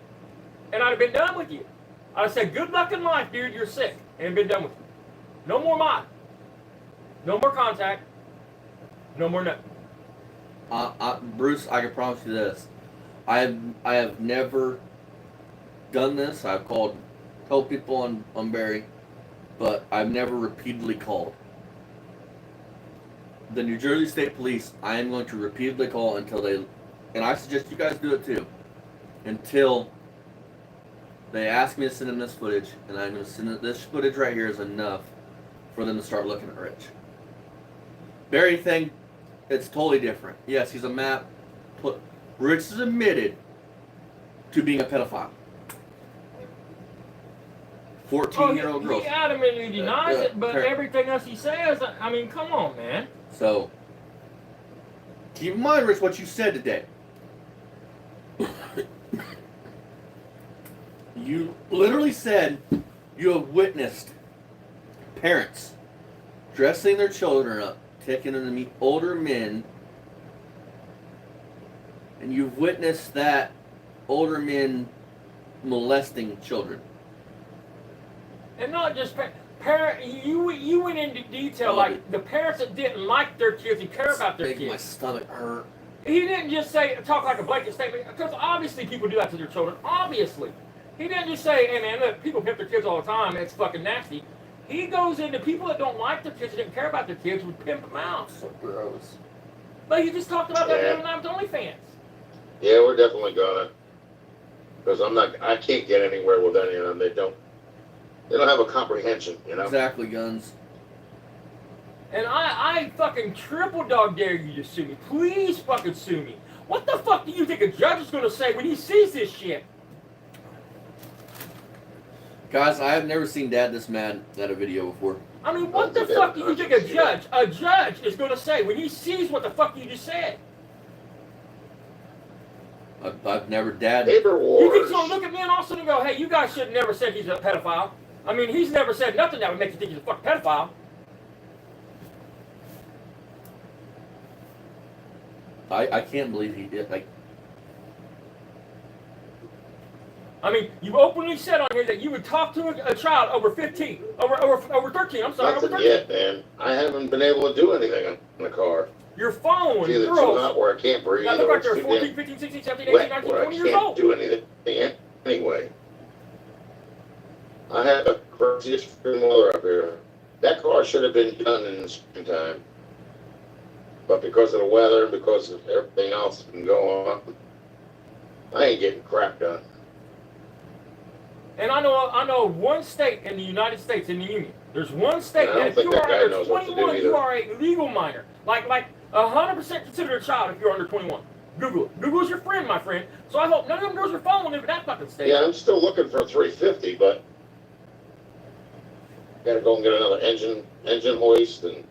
And I'd have been done with you. I'd have said, good luck in life, dude. You're sick. And been done with you. No more mod. No more contact. No more nothing. Bruce, I can promise you this. I have never done this. I've told people on Barry, but I've never repeatedly called. The New Jersey State Police, I am going to repeatedly call until they, and I suggest you guys do it too, until they ask me to send them this footage, and I'm going to send this footage right here is enough for them to start looking at Rich. Barry thing, it's totally different. Yes, he's a map. Rich is admitted to being a pedophile. 14-year-old girls. He adamantly denies it, but everything else he says, I mean, come on, man. So, keep in mind, Rich, what you said today. You literally said you have witnessed parents dressing their children up, taking them to meet older men, and you've witnessed that older men molesting children. And not just parent. You went into detail like the parents that didn't like their kids and care about their Making my kids. stomach hurt. He didn't just talk like a blanket statement, because obviously people do that to their children. Obviously. He didn't just say, hey man, look, people pimp their kids all the time, it's fucking nasty. He goes into people that don't like their kids, that didn't care about their kids, would pimp them out. So gross. But you just talked about that the Yeah. other night with OnlyFans. Yeah, we're definitely gonna. Because I can't get anywhere with any of them. They don't have a comprehension, you know? Exactly, Guns. And I fucking triple dog dare you to sue me. Please fucking sue me. What the fuck do you think a judge is gonna say when he sees this shit? Guys, I have never seen Dad this mad at a video before. I mean, what the fuck do you think a judge is gonna say when he sees what the fuck you just said? I've never, Dad. Neighbor You think wars. he's gonna look at me and all of a sudden go, hey, you guys should have never said he's a pedophile? I mean, he's never said nothing that would make you think he's a fucking pedophile. I can't believe he did. Like, I mean, you openly said on here that you would talk to a child over 15, over 13. I'm sorry, over Nothing 13. yet, man. I haven't been able to do anything in the car. You're following It's either too girls hot where I can't breathe, that look or like it's they're too 14, damn 15, 16, 17, 18, wet 19, where I 20 years can't old. do anything anyway. I had the craziest freaking weather up here. That car should have been done in the springtime. But because of the weather, because of everything else that's been going on, I ain't getting crap done. And I know one state in the United States, in the Union. There's one state And I don't that if think you that are guy under knows what to do 21, you either. are a legal minor. Like 100% considered a child if you're under 21. Google it. Google's your friend, my friend. So I hope none of them girls are following me for that fucking state. Yeah, I'm still looking for 350, but gotta go and get another engine hoist, and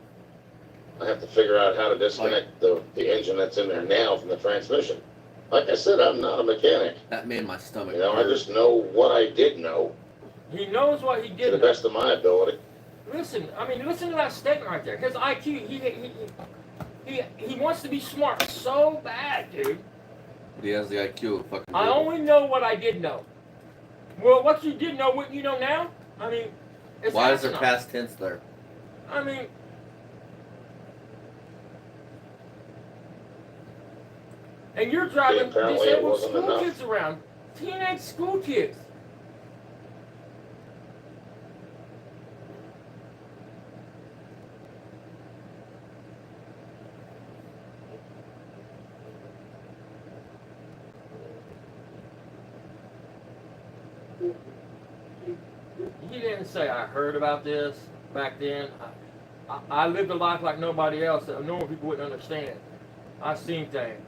I have to figure out how to disconnect the engine that's in there now from the transmission. Like I said, I'm not a mechanic. that made my stomach You know, I hurt. just know what I did know He knows what he to did. the best of my ability. Listen to that statement right there. His IQ, he wants to be smart so bad, dude. He has the IQ of fucking. I only know what I did know. Well, what you did know, what you know now? I mean, it's Why is there asinine. past tense there? I mean, and you're driving Apparently it disabled wasn't school enough. kids around. Teenage school kids. He didn't say, I heard about this back then. I lived a life like nobody else that normal people wouldn't understand. I've seen things.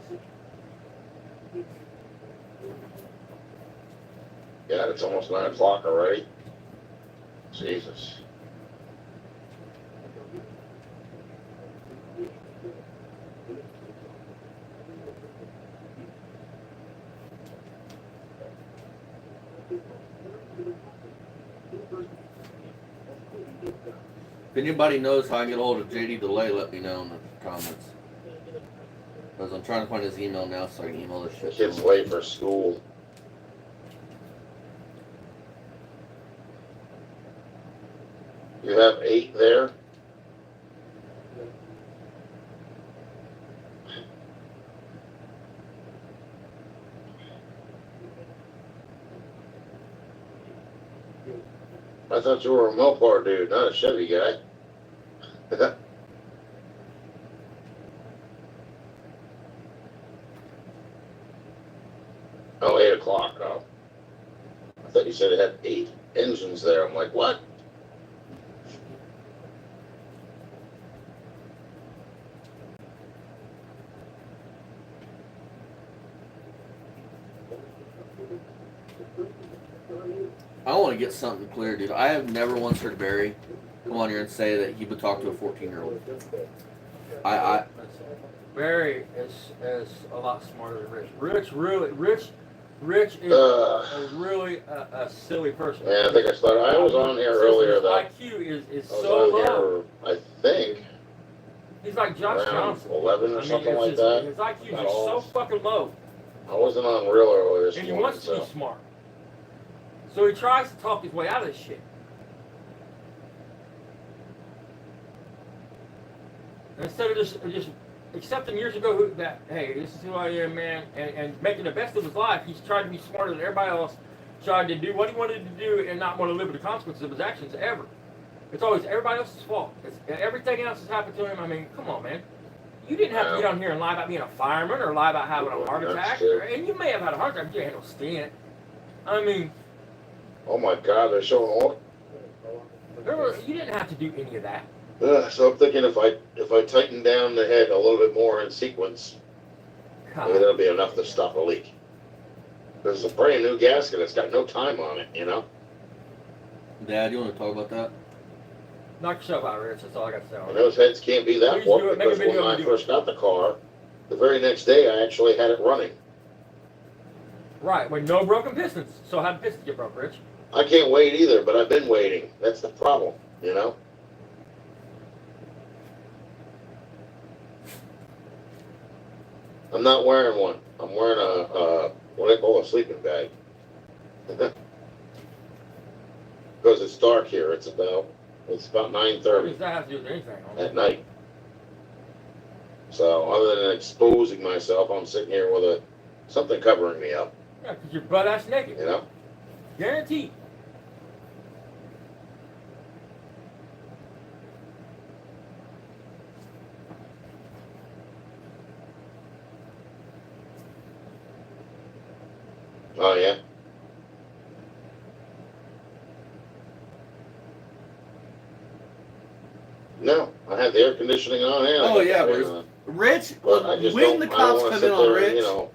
God, it's almost 9 o'clock already. Jesus. If anybody knows how I can get a hold of JD Delay, let me know in the comments. Because I'm trying to find his email now so I can email this shit. to Kids him. late for school. You have 8 there? I thought you were a Mopar dude, not a Chevy guy. Oh, 8 o'clock. Oh. I thought you said it had 8 engines there. I'm like, what? I want to get something clear, dude. I have never once heard Barry come on here and say that he would talk to a 14-year-old. Barry is a lot smarter than Rich. Rich is really a silly person. Yeah, I think I started. I was on here earlier His though. IQ is I was so on low. here, I think, He's like Josh around Johnson. 11 or something like that. His IQ is About just all. so fucking low. I wasn't on real earlier this And he morning, wants to be so. smart. So he tries to talk his way out of this shit. Instead of just accepting years ago that, hey, this is who I am, man, and making the best of his life, he's tried to be smarter than everybody else, tried to do what he wanted to do and not want to live with the consequences of his actions ever. It's always everybody else's fault. Everything else has happened to him. I mean, come on, man. You didn't have to get on here and lie about being a fireman or lie about having a heart attack. And you may have had a heart attack, but you had no stent. I mean... Oh my God, they're showing all. You didn't have to do any of that. So I'm thinking if I tighten down the head a little bit more in sequence, maybe that'll be enough to stop a leak. This is a brand new gasket. It's got no time on it, you know? Dad, you want to talk about that? Knock yourself out, Rich. That's all I got to say. And those heads can't be that warped because when I first got the car, the very next day I actually had it running. Right, with no broken pistons. So how did pistons get broke, Rich? I can't wait either, but I've been waiting. That's the problem, you know? I'm not wearing one. I'm wearing a what I call a sleeping bag. Because it's dark here. It's about 9:30. What does that have to do with anything? At night. So other than exposing myself, I'm sitting here with something covering me up. Yeah, because you're butt ass naked. You know? Guaranteed. Oh yeah. No, I have the air conditioning on. And Oh yeah, Bruce. Rich, when the cops come in on Rich, he'll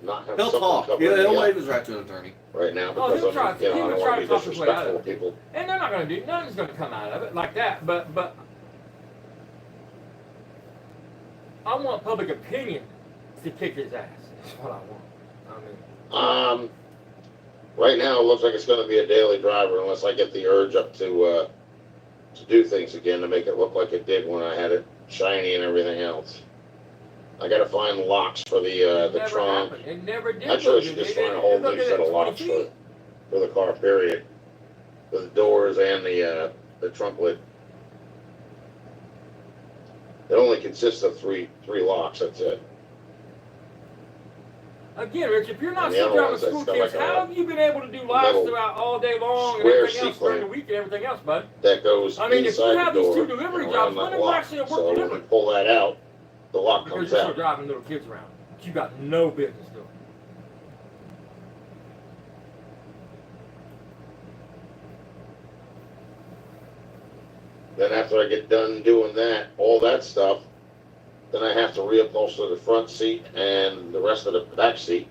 talk. He'll wave his right to an attorney. Right now, Oh, because he'll try I don't want to be to talk his way out disrespectful of to it. people. And they're not going to do, nothing's going to come out of it like that. But I want public opinion to kick his ass. That's what I want. I mean, Right now it looks like it's going to be a daily driver unless I get the urge up to do things again to make it look like it did when I had it shiny and everything else. I got to find locks for the trunk. Happened. It never did. Actually, I should just find a whole new set of locks for the car. Period. For the doors and the trunk lid. It only consists of three locks. That's it. Again, Rich, if you're not still driving school kids, how have you been able to do lives throughout all day long and everything else during the week and everything else, bud? That goes. I mean, if you have these two door delivery jobs, when are you actually at work so delivering? when you pull that out, the lock Because comes you're still out. driving little kids around. But you got no business doing. Then after I get done doing that, all that stuff, then I have to reupholster the front seat and the rest of the back seat.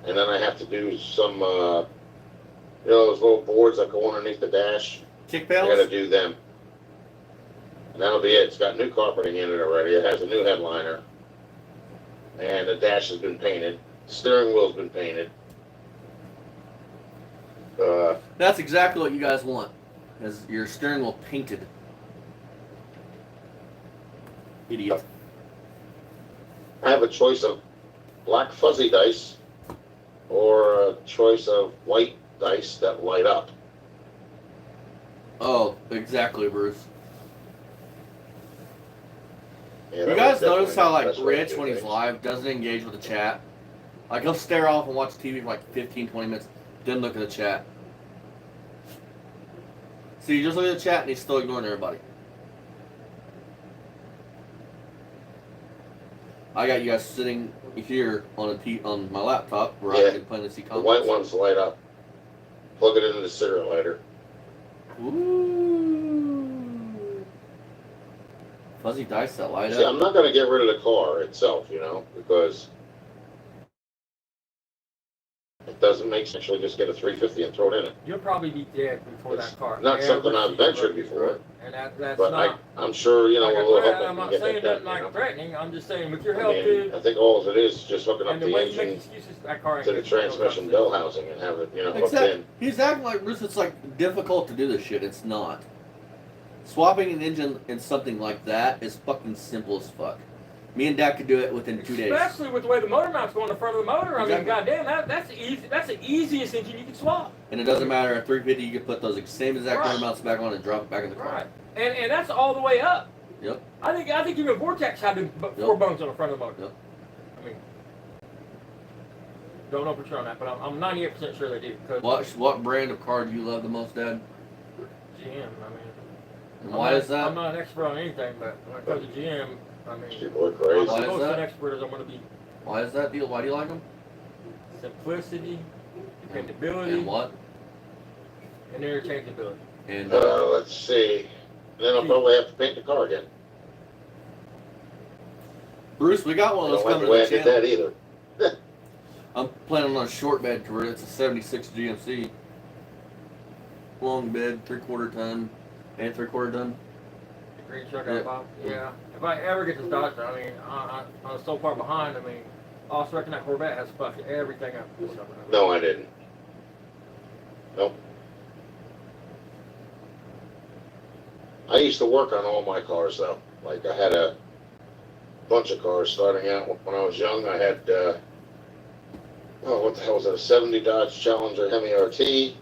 And then I have to do some, those little boards that go underneath the dash. Kick I pails? gotta do them. And that'll be it. It's got new carpeting in it already. It has a new headliner. And the dash has been painted. The steering wheel's been painted. That's exactly what you guys want. Is your steering wheel painted. Idiot. I have a choice of black fuzzy dice or a choice of white dice that light up. Oh, exactly, Bruce. Yeah, You guys that was notice how, like, definitely the best way to Rich, do when he's things. live, doesn't engage with the chat? Like, he'll stare off and watch TV for like 15, 20 minutes, then look at the chat. See, you just look at the chat and he's still ignoring everybody. I got you guys sitting here on on my laptop where I can plainly see The comments. white ones light up. Plug it into the cigarette lighter. Ooh. Fuzzy dice that light See, up. I'm not going to get rid of the car itself, because it doesn't make sense. Actually, just get a 350 and throw it in it. You'll probably be dead before It's that car. not something ever I've sees ventured road. before. And that's But not. I'm sure, you know, like a little I'm hookup not can saying get nothing that like done. threatening. I'm just saying with your I help, mean, dude. I think all it is just hooking up And the the way you make engine excuses, that car ain't to the getting no transmission time bell soon. housing and have it, you know, hooked Exactly. in. He's acting like Bruce. It's like difficult to do this shit. It's not. Swapping an engine in something like that is fucking simple as fuck. Me and Dad could do it within 2 days. Especially with the way the motor mount's going in front of the motor. I mean, Exactly. goddamn, that's easy. That's the easiest engine you can swap. And it doesn't matter. At 350, you can put those same exact Right. motor mounts back on and drop it back in the car. Right. And that's all the way up. Yep. I think even Vortex had four bones on the front of the motor. Yep. I mean, don't know for sure on that, but I'm 98% sure they do. Cause What brand of car do you love the most, Dad? GM. I mean, And why is that? I'm not an expert on anything, but when it comes to GM, I mean, People are I'm crazy. Why is supposed to that? an expert as I'm going to be. Why is that deal? Why do you like them? Simplicity, dependability, And what? and interchangeability. And Let's see. Then I'll probably have to paint the car again. Bruce, we got one I of those don't like coming the way I to the did channel. that either. I'm planning on a short bed converter. It's a 76 GMC. Long bed, 3/4 ton, and 3/4 ton. Green truck Yeah. out Bob. Yeah. If I ever get this Dodge, I mean, I'm so far behind. I mean, I also reckon that Corvette has fucked everything up this summer. No, I didn't. Nope. I used to work on all my cars though. Like I had a bunch of cars starting out when I was young. I had, what the hell was it? A 70 Dodge Challenger Hemi RT.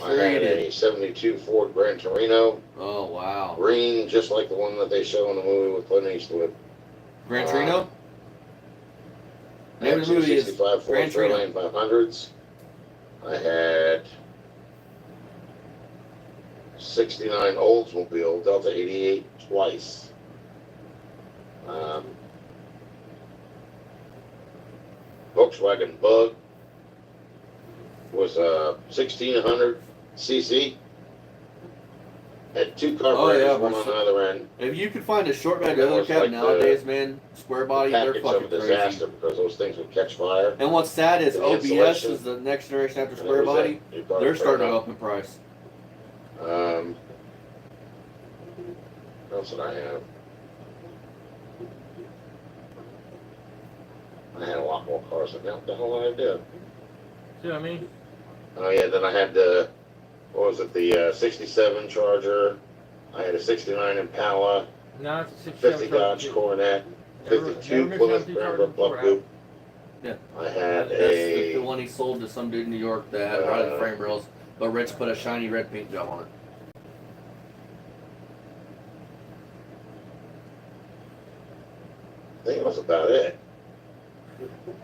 I Sure you had did. a 72 Ford Gran Torino. Oh wow. Green, just like the one that they show in the movie with Clint Eastwood. Gran Torino. I Name had of the movie is 265 Gran Ford Torino. Fairlane 500s. I had 69 Oldsmobile Delta 88 twice. Volkswagen Bug was a 1600 cc. Had two carburetors, yeah, one but on the other end. If you could find a short bed That other was cab like nowadays, man, square body, they're Package fucking of a disaster crazy. because those things would catch fire. And what's sad is The OBS insulation. is the next generation after And it square was body. that- you brought They're it starting to right go up. up in price. What else did I have? I had a lot more cars than that. What the hell did I do? See what I mean? Oh yeah, then I had the, what was it, the 67 Charger. I had a 69 Impala, No, it's a 50 67 Dodge Charger. Coronet, Never 52 mentioned Plymouth how many Chargers Cranbrook before, Buck Coupe. Yeah. I had That's the a, one he sold to some dude in New York that had riding frame rails, but Rich put a shiny red paint job on it. I think that was about it.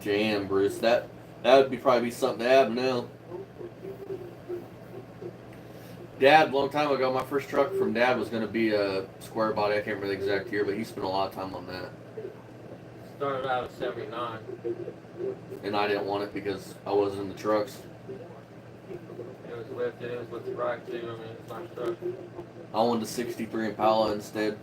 Damn, Bruce, that would probably be something to have now. Dad, a long time ago, my first truck from Dad was going to be a square body. I can't remember the exact year, but he spent a lot of time on that. Started out at 79. And I didn't want it because I wasn't in the trucks. It was lifted, it was with the right too. I mean, it's nice truck. I wanted a 63 Impala instead.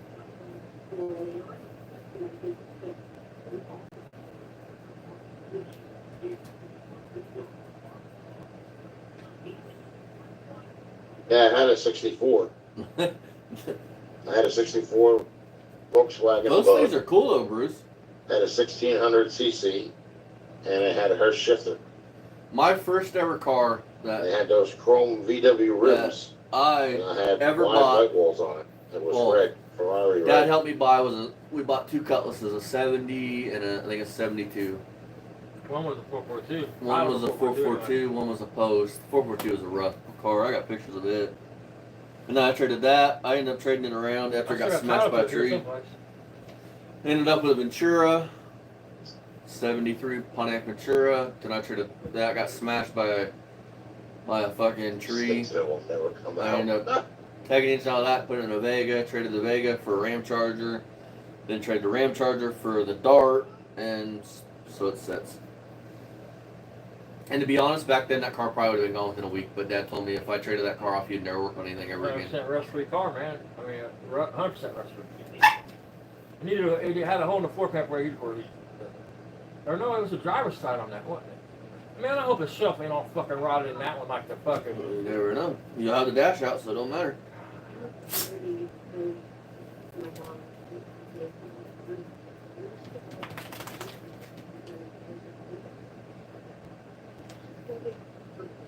Yeah, I had a 64. I had a 64 Volkswagen Those Bug. things are cool though, Bruce. Had a 1600 cc, and it had a Hurst shifter. My first ever car They that had those chrome VW rims, I and I had ever wide bought- white walls on it. It was Well, red, Ferrari Dad red. helped me buy we bought two Cutlasses, a 70 and I think a 72. One was a 442. One was a 442, one was a Post. 442 was a rough car. I got pictures of it. And then I traded that. I ended up trading it around after it got smashed by a tree. Ended up with a Ventura, 73 Pontiac Ventura. Then I traded that, got smashed by a fucking tree. Sticks that will never come I out. ended up taking it out of that, put it in a Vega, traded the Vega for a Ram Charger, then traded the Ram Charger for the Dart, and so it sits. And to be honest, back then that car probably would have been gone within a week, but Dad told me if I traded that car off, you'd never work on anything ever again. 100% rust-free car, man. I mean, 100% rust-free. It had a hole in the floor pad where you'd or no, it was a driver's side on that, wasn't it? Man, I hope the shelf ain't all fucking rotted in that one like the fucking. You never know. You'll have the dash out, so it don't matter.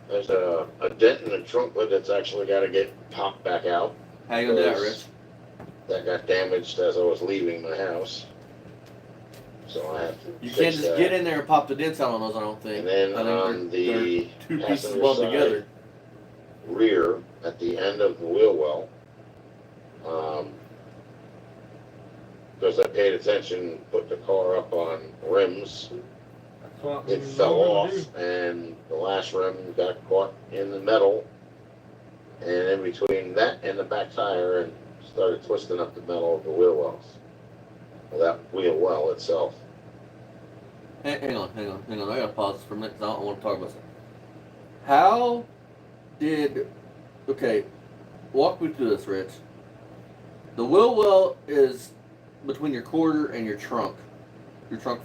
There's a dent in the trunk lid that's actually got to get popped back out. How you gonna do that, Rich? That got damaged as I was leaving my house. So I have to You fix can't just that. get in there and pop the dents out on those, I don't think. And then I think on they're the two pieces passenger welded side together. rear, at the end of the wheel well, because I paid attention, put the car up on rims, That's what it we fell normally off, do. and the last rim got caught in the metal, and in between that and the back tire, and started twisting up the metal of the wheel wells. Well, that wheel well itself. Hang on. I gotta pause for a minute because I don't want to talk about this. How did... Okay, walk me through this, Rich. The wheel well is between your quarter and your trunk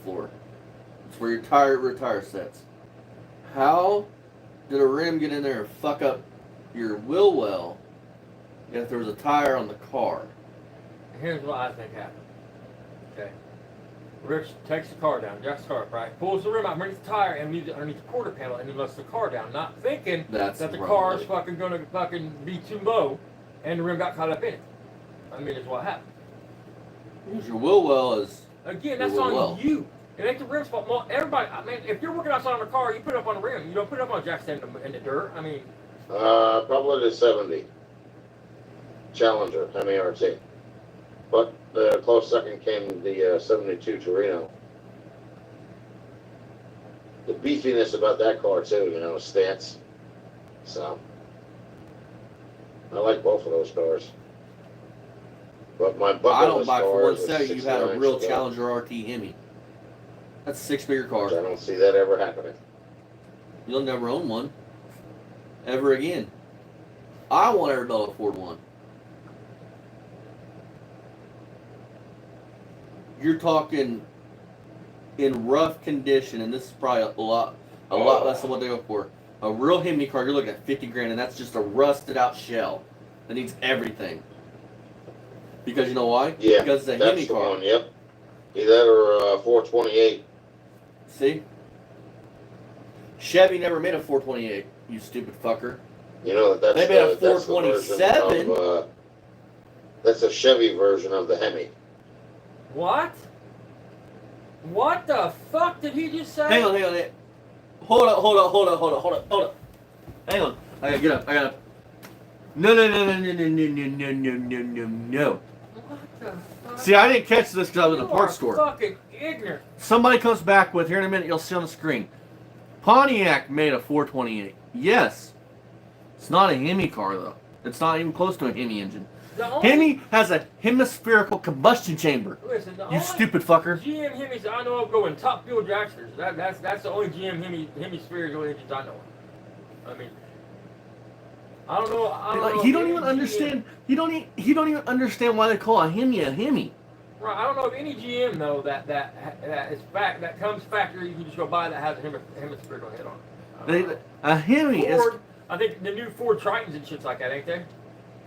floor. It's where your rear tire sets. How did a rim get in there and fuck up your wheel well if there was a tire on the car? Here's what I think happened. Okay. Rich takes the car down, jacks the car up, right? Pulls the rim out underneath the tire and leaves it underneath the quarter panel and he lets the car down, not thinking That's that the wrong, car's buddy. fucking gonna fucking be too low and the rim got caught up in it. I mean, it's what happened. Because your wheel well is... Again, that's Your on well. you. It ain't the rim's fault. Well, everybody, I mean, if you're working outside on a car, you put it up on the rim. You don't put it up on a jack stand in the dirt. I mean, Probably the 70 Challenger MART. But the close second came the 72 Torino. The beefiness about that car too, you know, stance. So I like both of those cars. But my bucket I don't list buy for one cars was second you had a 69 real Chevelle. Challenger RT Hemi. That's a 6-figure car. I don't see that ever happening. You'll never own one. Ever again. I won't ever be able to afford one. You're talking in rough condition, and this is probably a lot less than what they go for. A real Hemi car, you're looking at 50 grand, and that's just a rusted out shell that needs everything. Because you know why? Yeah, Because it's a that's Hemi the car. one. Yep. Either that or 428. See? Chevy never made a 428, you stupid fucker. You know that's They made a that's the version 427. of, that's a Chevy version of the Hemi. what? What the fuck did he just say? Hang on. Hold up. Hang on. I gotta get up. No. What the fuck? See, I didn't catch this because I was in a You parts are store. fucking ignorant. Somebody comes back with, here in a minute, you'll see on the screen. Pontiac made a 428. Yes. It's not a Hemi car, though. It's not even close to a Hemi engine. The only, Hemi has a hemispherical combustion chamber. listen, the You only stupid fucker. GM Hemis I know of go in top fuel dragsters. That's the only GM hemispherical engines I know of. I mean, I don't know. He don't of even any understand. He don't even understand why they call a Hemi a Hemi. Right, I don't know of any GM though that comes factory. You can just go buy that has a hemispherical head on it. A Hemi is. Ford, I think the new Ford Tritons and shits like that, ain't they?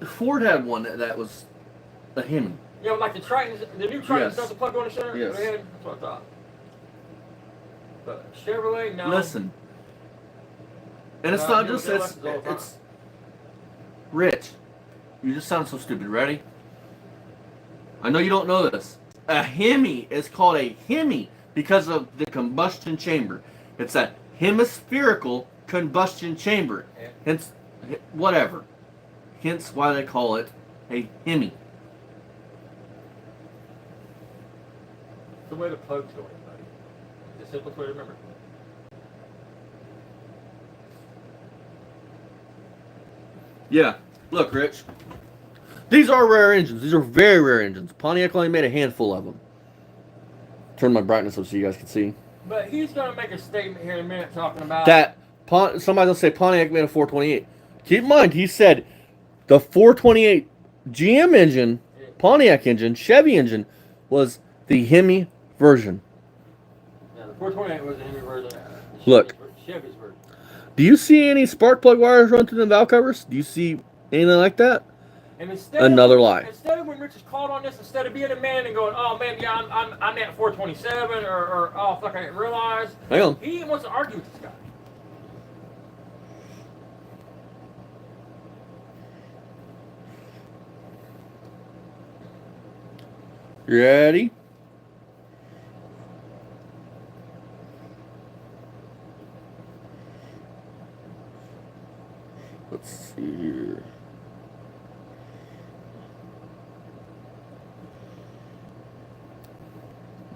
Ford had one that was a Hemi. You know, like the Tritons, the new Tritons Yes. does the plug on the center. Yes. Head? That's what I thought. But Chevrolet, no. Listen. And it's No, not you just do it's lessons all the time. it's Rich. You just sound so stupid. Ready? I know you don't know this. A Hemi is called a Hemi because of the combustion chamber. It's a hemispherical combustion chamber. Yeah. Hence, whatever. Hence why they call it a Hemi. The way the plug's going, buddy. It's the simplest way to remember. Yeah. Look, Rich. These are rare engines. These are very rare engines. Pontiac only made a handful of them. Turn my brightness up so you guys can see. But he's going to make a statement here in a minute talking about That somebody's gonna say Pontiac made a 428. Keep in mind, he said the 428 GM engine, Pontiac engine, Chevy engine was the Hemi version. Yeah, the 428 was the Hemi version. Look. Chevy's were. Do you see any spark plug wires run through the valve covers? Do you see anything like that? And instead Another of, lie. Instead of when Rich is called on this, instead of being a man and going, oh man, yeah, I'm at 427, or oh fuck, I didn't realize. Hang on. He wants to argue with this guy. You ready? Let's see here.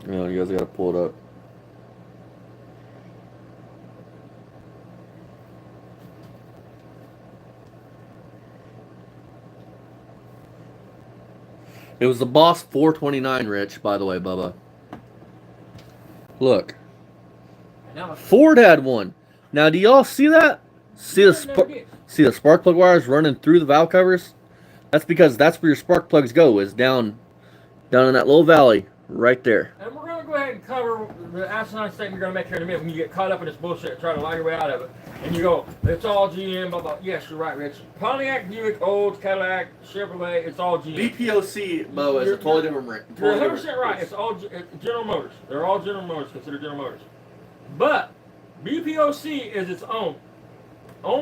Oh, you guys gotta pull it up. It was the Boss 429, Rich, by the way, Bubba. Look. Ford had one. Now, do y'all see that? See the spark plug wires running through the valve covers? That's because that's where your spark plugs go, is down in that little valley right there. And we're going to go ahead and cover the asinine statement you're going to make here in a minute when you get caught up in this bullshit and try to lie your way out of it. And you go, it's all GM, blah, blah. Yes, you're right, Rich. Pontiac, Buick, Olds, Cadillac, Chevrolet, it's all GM. BPOC, Bo, is a totally different brand. You're 100% right. It's all General Motors. They're all General Motors, considered General Motors. But BPOC is its own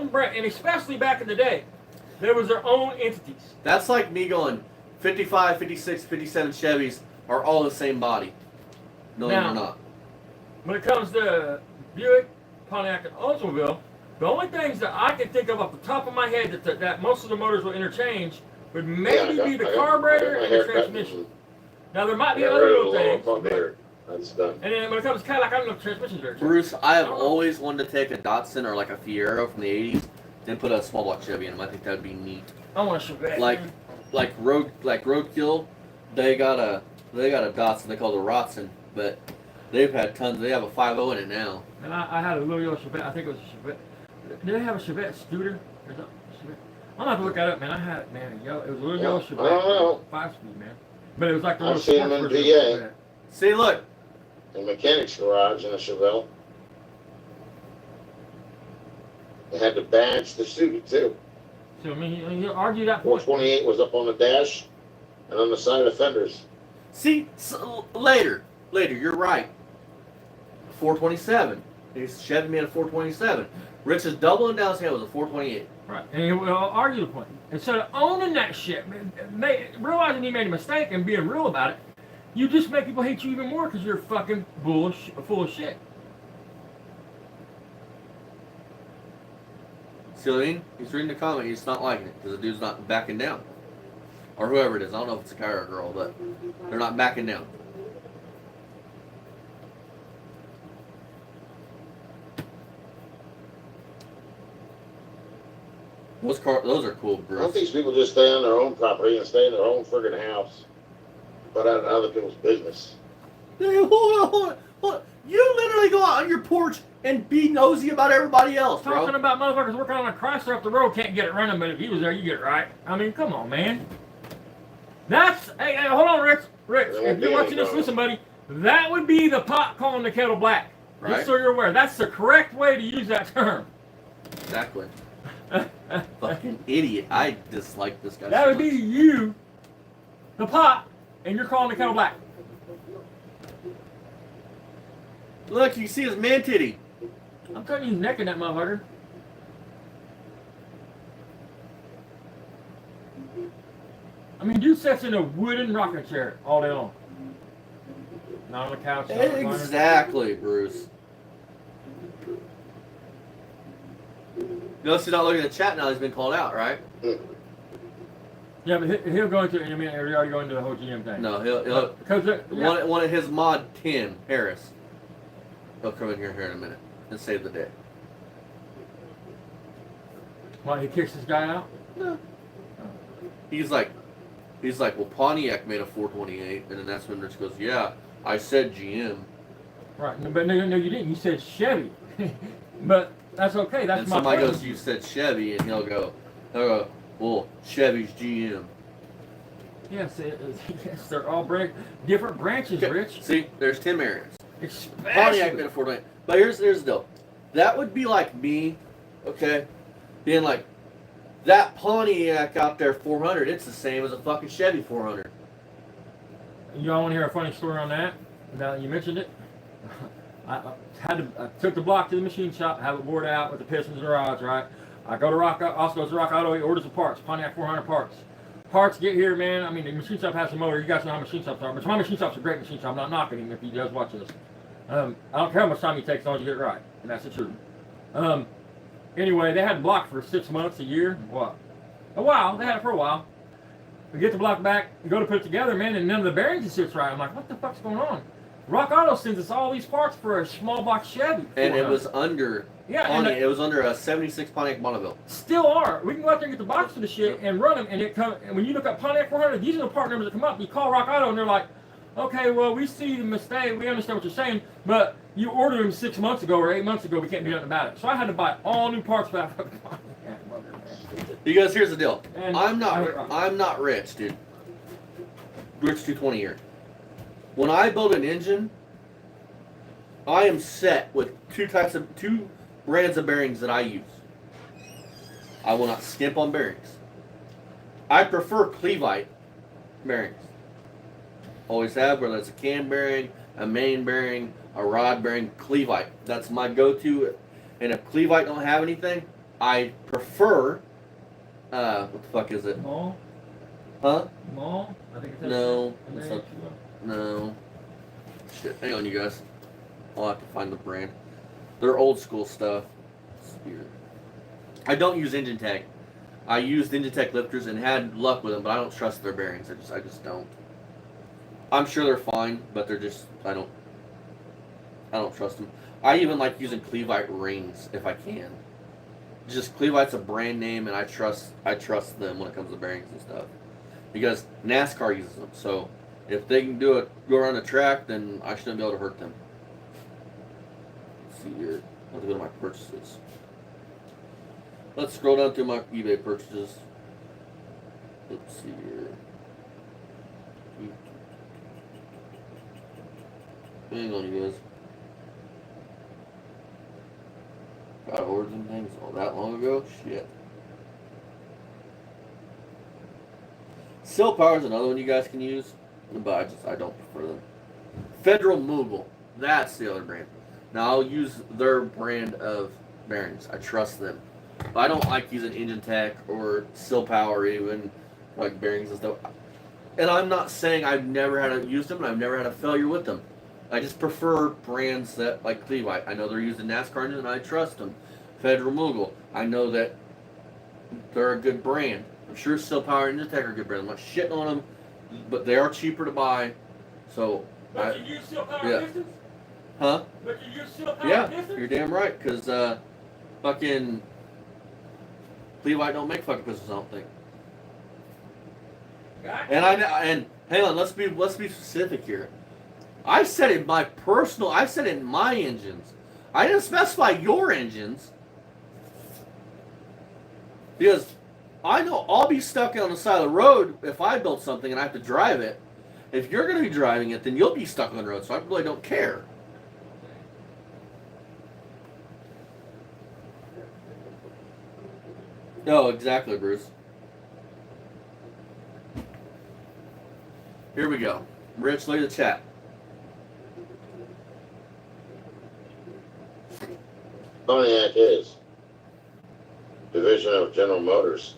brand, and especially back in the day, there was their own entities. That's like me going, 55, 56, 57 Chevys are all the same body. No, they're not. When it comes to Buick, Pontiac, and Oldsmobile, the only things that I can think of off the top of my head that most of the motors will interchange would maybe be the carburetor and the transmission. Now, there might be other little things. That's done. And then when it comes to Cadillac, I don't know if transmission's very Bruce, I have always wanted to take a Datsun or like a Fiero from the 80s and put a small block Chevy in them. I think that would be neat. I want a Chevette. Like Roadkill, they got a Datsun they call the Rotson, but they've had tons. They have a 5.0 in it now. And I had a little yellow Chevette. I think it was a Chevette. Did they have a Chevette scooter? I'm gonna have to look that up, man. I had it, man. It was a little yellow Chevette. I don't know. 5-speed, man. But it was like the I've little seen them in PA. See, look. The mechanic's garage in a Chevelle. They had to badge the suit too. So I mean, you argue that point. 428 was up on the dash and on the side of fenders. See, so later, you're right. 427. He's Chevy made a 427. Rich is doubling down saying it was a 428. Right, and he will argue the point. Instead of owning that shit, realizing he made a mistake and being real about it, you just make people hate you even more because you're fucking full of shit. See what I mean? He's reading the comment. He's not liking it because the dude's not backing down. Or whoever it is. I don't know if it's a guy or a girl, but they're not backing down. Those are cool, Bruce. I think these people just stay on their own property and stay in their own friggin' house, but out of other people's business. Hey, hold on. You literally go out on your porch and be nosy about everybody else, bro. Talking about motherfuckers working on a Chrysler up the road can't get it running, but if he was there, you get it right. I mean, come on, man. Hey, hold on, Rich. If you're watching this, listen, buddy. That would be the pot calling the kettle black. Right. Just so you're aware. That's the correct way to use that term. Exactly. Fucking idiot. I dislike this guy. That would be you, the pot, and you're calling the kettle black. Look, you see his man titty. I'm cutting his neck in that motherfucker. I mean, dude sits in a wooden rocking chair all day long. Not on the couch. Exactly, Bruce. Notice he's not looking at the chat now. He's been called out, right? Yeah, but he'll go into it in a minute. He'll already go into the whole GM thing. No, he'll one of his mod 10, Harris. He'll come in here in a minute and save the day. Why, he kicks this guy out? No. He's like, well, Pontiac made a 428, and then that's when Rich goes, yeah, I said GM. Right, but no, you didn't. You said Chevy. But that's okay. That's and my somebody question. goes, you said Chevy, and he'll go, well, Chevy's GM. Yes, they're all different branches, Okay. Rich. See, there's Tim Arians. Especially. Pontiac made a 428. But here's the deal. That would be like me, okay, being like, that Pontiac out there 400, it's the same as a fucking Chevy 400. Y'all want to hear a funny story on that? Now that you mentioned it, I took the block to the machine shop, have it bored out with the pistons and rods, right? I go to also goes to Rock Auto, he orders the parts, Pontiac 400 parts. Parts get here, man. I mean, the machine shop has a motor. You guys know how machine shops are, but my machine shop's a great machine shop. I'm not knocking him if he does watch this. I don't care how much time he takes as long as you get it right, and that's the truth. Anyway, they had the block for 6 months, a year, what? A while. They had it for a while. We get the block back, we go to put it together, man, and none of the bearings sits right. I'm like, what the fuck's going on? Rock Auto sends us all these parts for a small box Chevy. And it was under Pontiac, it was under a 76 Pontiac Bonneville. Still are. We can go out there and get the box for the shit and run them, and and when you look up Pontiac 400, these are the part numbers that come up. You call Rock Auto, and they're like, okay, well, we see the mistake, we understand what you're saying, but you ordered them 6 months ago or 8 months ago, we can't do nothing about it. So I had to buy all new parts for that fucking Pontiac. Because here's the deal. And I'm not rich, dude. Rich220 here. When I build an engine, I am set with two brands of bearings that I use. I will not skimp on bearings. I prefer Clevite bearings. Always have, whether it's a cam bearing, a main bearing, a rod bearing, Clevite. That's my go-to. And if Clevite don't have anything, I prefer, what the fuck is it? Mall? Huh? Mall? I think it's No. No. Shit, hang on, you guys. I'll have to find the brand. They're old school stuff. I don't use Engine Tech. I used Engine Tech lifters and had luck with them, but I don't trust their bearings. I just don't. I'm sure they're fine, but they're just I don't trust them. I even like using Clevite rings if I can. Just Clevite's a brand name, and I trust them when it comes to bearings and stuff. Because NASCAR uses them, so if they can go around the track, then I shouldn't be able to hurt them. Let's see here. I have to go to my purchases. Let's scroll down through my eBay purchases. Let's see here. Hang on, you guys. God, origin things all that long ago? Shit. Seal Power is another one you guys can use, but I don't prefer them. Federal Mughal, that's the other brand. Now I'll use their brand of bearings. I trust them. But I don't like using Engine Tech or Seal Power even, like bearings and stuff. And I'm not saying I've never had to use them and I've never had a failure with them. I just prefer brands that, like Clevite. I know they're used in NASCAR engines and I trust them. Federal Mughal, I know that they're a good brand. I'm sure Seal Power and Engine Tech are a good brand. I'm not shitting on them, but they are cheaper to buy. So, but you use Seal Power distance? Huh? But you use Seal Power distance? You're damn right, because fucking Clevite don't make fucking pistols, I don't think. Gotcha. And hang on, let's be specific here. I said in my engines. I didn't specify your engines. Because I know I'll be stuck on the side of the road if I build something and I have to drive it. If you're going to be driving it, then you'll be stuck on the road, so I really don't care. No, exactly, Bruce. Here we go. Rich, look at the chat. Pontiac is division of General Motors.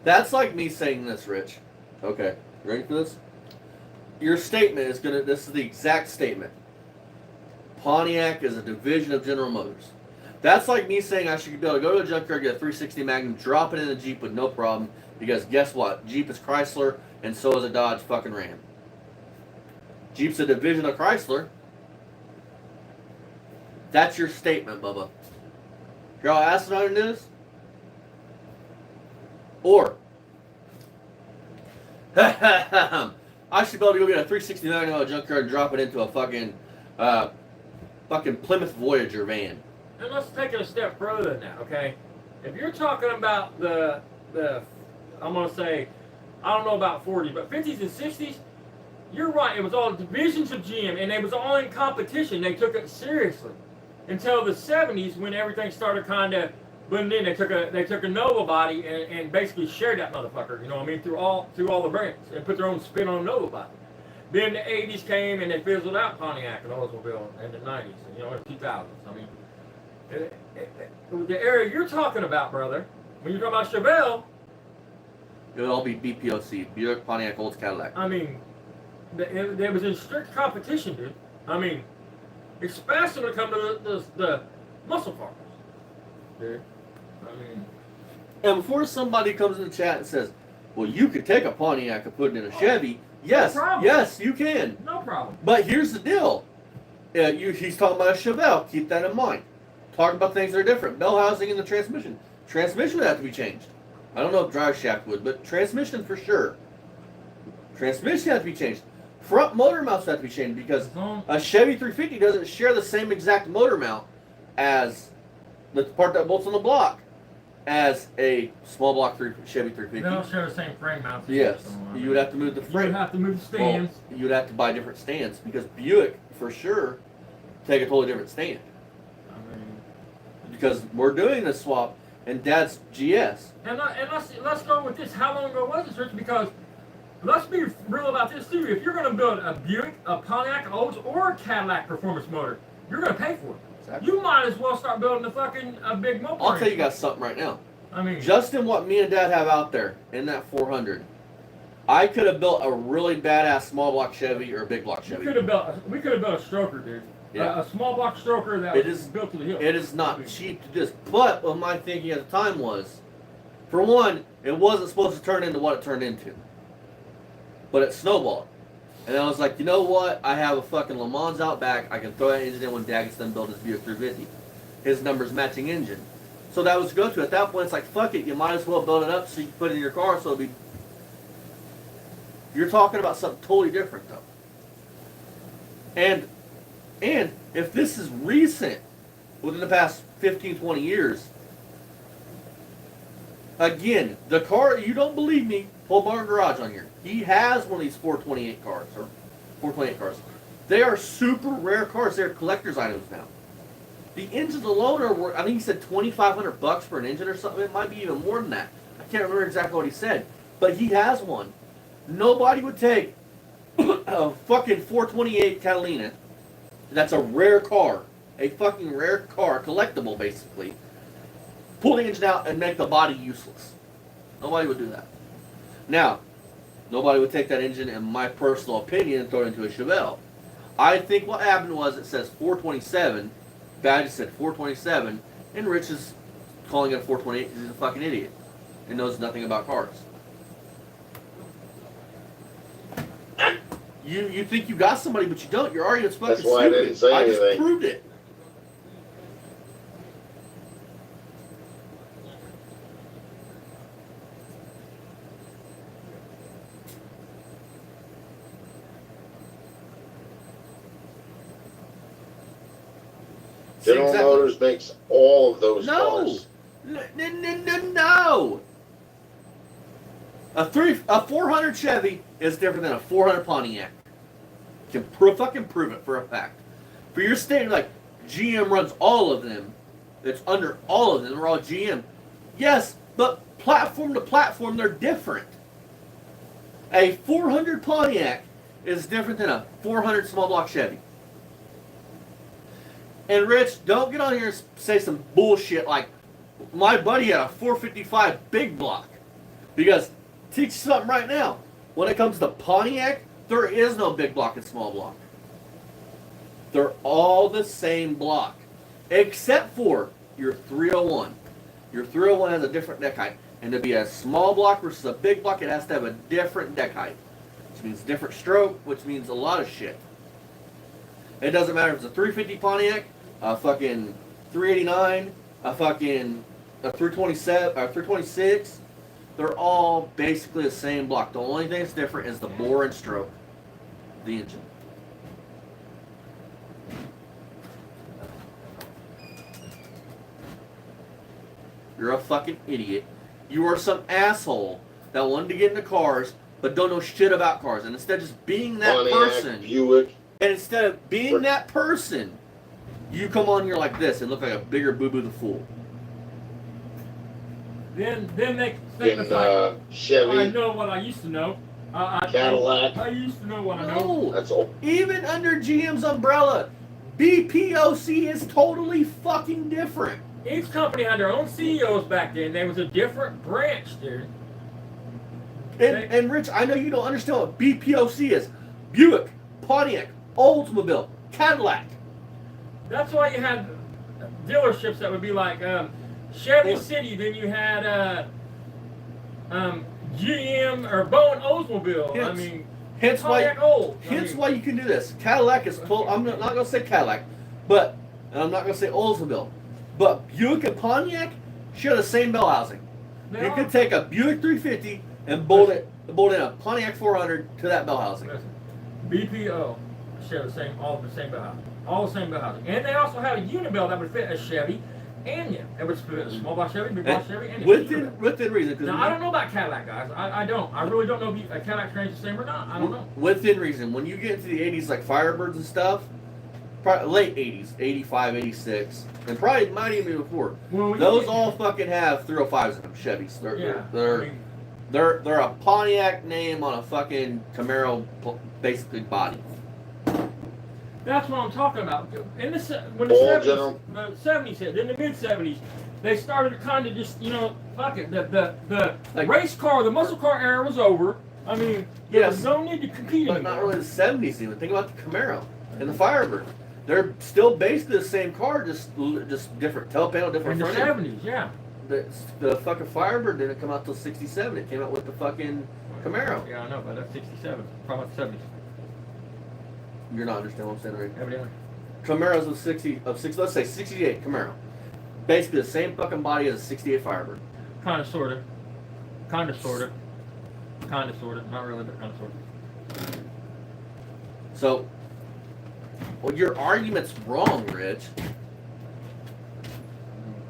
That's like me saying this, Rich. Okay, ready for this? Your statement is this is the exact statement. Pontiac is a division of General Motors. That's like me saying I should be able to go to a junkyard, get a 360 Magnum, drop it in a Jeep with no problem, because guess what? Jeep is Chrysler, and so is a Dodge fucking Ram. Jeep's a division of Chrysler. That's your statement, Bubba. You're all asinine in this? Or, I should be able to go get a 360 Magnum out of a junkyard and drop it into a fucking Plymouth Voyager van. And let's take it a step further than that, okay? If you're talking about the I'm gonna say, I don't know about 40s, but 50s and 60s, you're right. It was all divisions of GM, and it was all in competition. They took it seriously until the '70s when everything started kind of blending in. They took a Nova body and basically shared that motherfucker. You know what I mean? Through all the brands and put their own spin on Nova body. Then the '80s came and they fizzled out Pontiac and Oldsmobile in the '90s and the 2000s. I mean, the area you're talking about, brother, when you're talking about Chevelle, it would all be BPOC, Buick, Pontiac, Olds, Cadillac. I mean, it was in strict competition, dude. I mean, especially when it comes to the muscle cars, dude. I mean, and before somebody comes in the chat and says, "Well, you could take a Pontiac and put it in a Chevy," yes, yes, you can. No problem. But here's the deal: he's talking about a Chevelle. Keep that in mind. Talking about things that are different. Bell housing and the transmission. Transmission would have to be changed. I don't know if drive shaft would, but transmission for sure. Transmission has to be changed. Front motor mounts have to be changed because a Chevy 350 doesn't share the same exact motor mount as the part that bolts on the block as a small block Chevy 350. They don't share the same frame mounts. Yes, you would have to move the frame. You would have to move the stands. Well, you would have to buy different stands because Buick for sure take a totally different stand. I mean, because we're doing this swap and Dad's GS. And let's go with this. How long ago was this, Rich? Because let's be real about this too. If you're going to build a Buick, a Pontiac, Olds, or a Cadillac performance motor, you're going to pay for it. Exactly. You might as well start building a big motor. I'll tell you guys something right now. I mean, just in what me and Dad have out there in that 400, I could have built a really badass small block Chevy or a big block Chevy. We could have built a stroker, dude. Yeah. A small block stroker that was built to the hill. It is not cheap to just. But what my thinking at the time was, for one, it wasn't supposed to turn into what it turned into. But it snowballed. And I was like, you know what? I have a fucking Le Mans out back. I can throw that engine in when Dad gets done building his Buick 350. His numbers matching engine. So that was go to. At that point, it's like, fuck it. You might as well build it up so you can put it in your car. So it'll be. You're talking about something totally different, though. And if this is recent, within the past 15, 20 years, again, the car, you don't believe me, pull Barn Garage on here. He has one of these 428 cars, or 428 cars. They are super rare cars. They're collector's items now. The engines alone are worth, I think he said $2,500 for an engine or something. It might be even more than that. I can't remember exactly what he said. But he has one. Nobody would take a fucking 428 Catalina. That's a rare car. A fucking rare car. Collectible, basically. Pull the engine out and make the body useless. Nobody would do that. Now, nobody would take that engine, in my personal opinion, and throw it into a Chevelle. I think what happened was it says 427. Badge said 427. And Rich is calling it a 428 because he's a fucking idiot. And knows nothing about cars. You think you got somebody, but you don't. Your argument's fucking stupid. That's why I didn't say anything. I just proved it. General Motors makes all of those cars. No. A 400 Chevy is different than a 400 Pontiac. You can fucking prove it for a fact. For your statement, like, GM runs all of them. It's under all of them. They're all GM. Yes, but platform to platform, they're different. A 400 Pontiac is different than a 400 small block Chevy. And Rich, don't get on here and say some bullshit like, my buddy had a 455 big block. Because, teach you something right now. When it comes to Pontiac, there is no big block and small block. They're all the same block. Except for your 301. Your 301 has a different deck height. And to be a small block versus a big block, it has to have a different deck height. Which means different stroke, which means a lot of shit. It doesn't matter if it's a 350 Pontiac, a fucking 389, a fucking a 327, a 326. They're all basically the same block. The only thing that's different is the bore and stroke. The engine. You're a fucking idiot. You are some asshole that wanted to get into cars, but don't know shit about cars. And instead of just being that Pontiac, person, Buick. and instead of being that person, you come on here like this and look like a bigger boo-boo the fool. Then they think In it's like, Chevy. I know what I used to know. Cadillac. I used to know what I know. No, That's all. even under GM's umbrella, BPOC is totally fucking different. Each company had their own CEOs back then. There was a different branch, dude. And Rich, I know you don't understand what BPOC is. Buick, Pontiac, Oldsmobile, Cadillac. That's why you had dealerships that would be like Chevy City. Then you had GM or Bowen Oldsmobile. Hence- I mean, Hence why, Pontiac Old. hence why you can do this. Cadillac is full. I'm not going to say Cadillac, but and I'm not going to say Oldsmobile, but Buick and Pontiac share the same bell housing. You could take a Buick 350 and bolt in a Pontiac 400 to that bell housing. BPO share all the same bell housing. All the same bell housing. And they also had a unibell that would fit a Chevy and you. It would fit a small block Chevy, big block Chevy, and within reason. Now, I don't know about Cadillac, guys. I don't. I really don't know if a Cadillac train's the same or not. I don't know. Within reason. When you get into the 80s, like Firebirds and stuff, probably late 80s, 85, 86, and probably might even be before. Well, Those all fucking have 305s in them, Chevys. They're a Pontiac name on a fucking Camaro, basically body. That's what I'm talking about. In when All the 70s, general. the 70s hit, in the mid 70s, they started to kind of just, fuck it. The Like- race car, the muscle car era was over. I mean, there Yes. was no need to compete But anymore. not really the 70s even. Think about the Camaro and the Firebird. They're still basically the same car, just different tail panel, In different the front end. 70s, yeah. The fucking Firebird didn't come out till 67. It came out with the fucking Camaro. Yeah, I know, but that's 67. Probably 70s. You're not understanding what I'm saying, right? Evidently. Camaros let's say 68 Camaro. Basically the same fucking body as a 68 Firebird. Kind of, sort of. Kind of, sort of. Kind of, sort of. Not really, but kind of, sort of. So, well, your argument's wrong, Rich.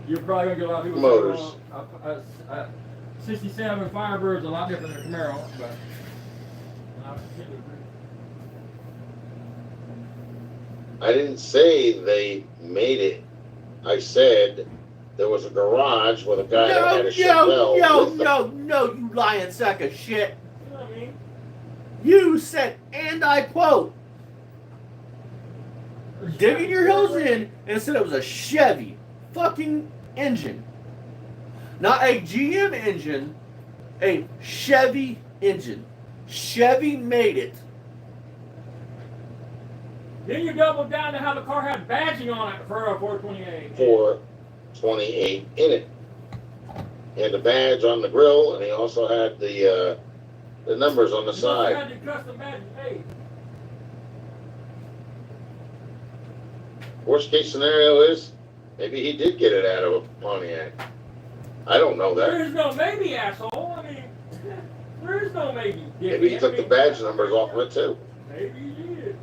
You're probably going to get a lot of people Motors. saying, 67 Firebird's a lot different than a Camaro, but I can't agree. I didn't say they made it. I said there was a garage with a guy that had a Chevelle. with the- No, you lying sack of shit. You know what I mean? You said, and I quote, digging your heels in and said it was a Chevy fucking engine. Not a GM engine, a Chevy engine. Chevy made it. Then you doubled down to how the car had badging on it for a 428. 428 in it. He had the badge on the grill, and he also had the numbers on the You also side. had your custom badge made. Worst case scenario is maybe he did get it out of a Pontiac. I don't know that. There is no maybe, asshole. I mean, there is no maybe. Maybe he took the badge numbers off of it too. Maybe he did.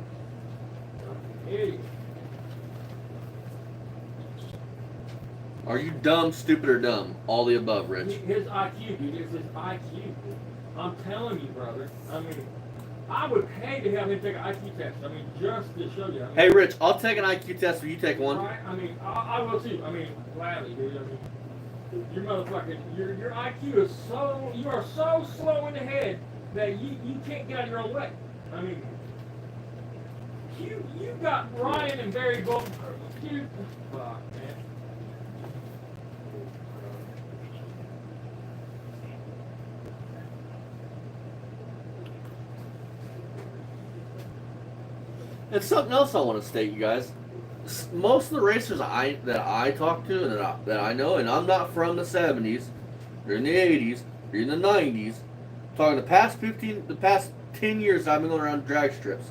Idiot. Are you dumb, stupid, or dumb? All the above, Rich. His IQ, dude. It's his IQ. I'm telling you, brother. I mean, I would pay to have him take an IQ test. I mean, just to show you. I mean, Hey, Rich, I'll take an IQ test if you take one. right? I mean, I will too. I mean, gladly, dude. I mean, your motherfucking, your IQ is so, you are so slow in the head that you can't get out of your own way. I mean, you got Ryan and Barry both, dude. Fuck, man. And something else I want to state, you guys. Most of the racers that I talk to and that I know, and I'm not from the 70s, they're in the 80s, they're in the 90s, talking the past 10 years I've been going around drag strips,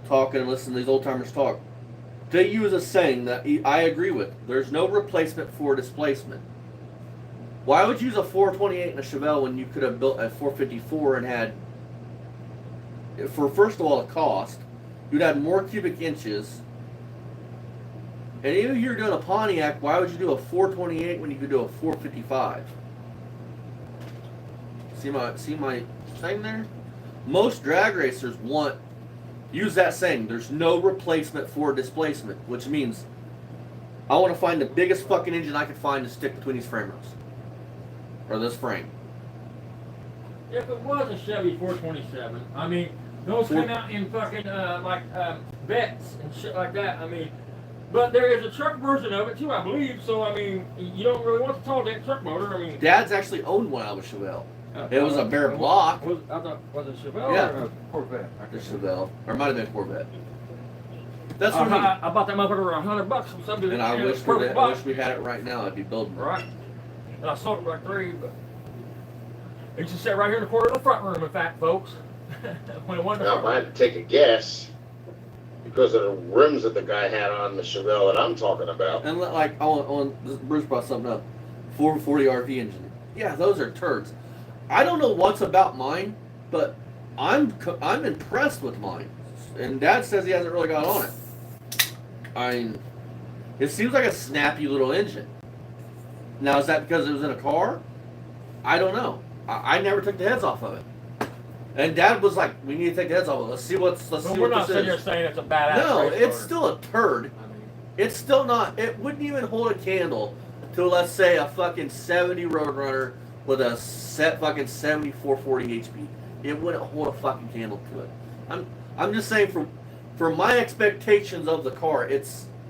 talking and listening to these old timers talk. They use a saying that I agree with. There's no replacement for displacement. Why would you use a 428 in a Chevelle when you could have built a 454 and had, for first of all, the cost, you'd have more cubic inches. And even if you're doing a Pontiac, why would you do a 428 when you could do a 455? See my thing there? most drag racers use that saying, there's no replacement for displacement, which means I want to find the biggest fucking engine I can find to stick between these frame rails. Or this frame. If it was a Chevy 427, I mean, those come out in fucking, vets and shit like that. I mean, but there is a truck version of it too, I believe. So, I mean, you don't really want the tall deck truck motor. I mean, Dad's actually owned one out of a Chevelle. It was a bare block. Was it Chevelle Yeah. or a Corvette? The Chevelle. Or it might have been Corvette. That's what I bought that motherfucker for $100 from somebody. And I in a wish, perfect I wish box. we had it right now. I'd be building it. Right. And I sold it for like $3, but it just sat right here in the corner of the front room, in fact, folks. When it wanted Now, if I had to take a guess, because of the rims that the guy had on the Chevelle that I'm talking about. And like Bruce brought something up, 440 RV engine. Yeah, those are turds. I don't know what's about mine, but I'm impressed with mine. And Dad says he hasn't really got on it. I mean, it seems like a snappy little engine. Now, is that because it was in a car? I don't know. I never took the heads off of it. And Dad was like, "We need to take the heads off of it. Let's see Well, what we're not this sitting here is." saying it's a badass No, race it's car. still a turd. I mean, It's still not. It wouldn't even hold a candle to, let's say, a fucking 70 Roadrunner with a fucking 70 440 HP. It wouldn't hold a fucking candle to it. I'm just saying, for my expectations of the car,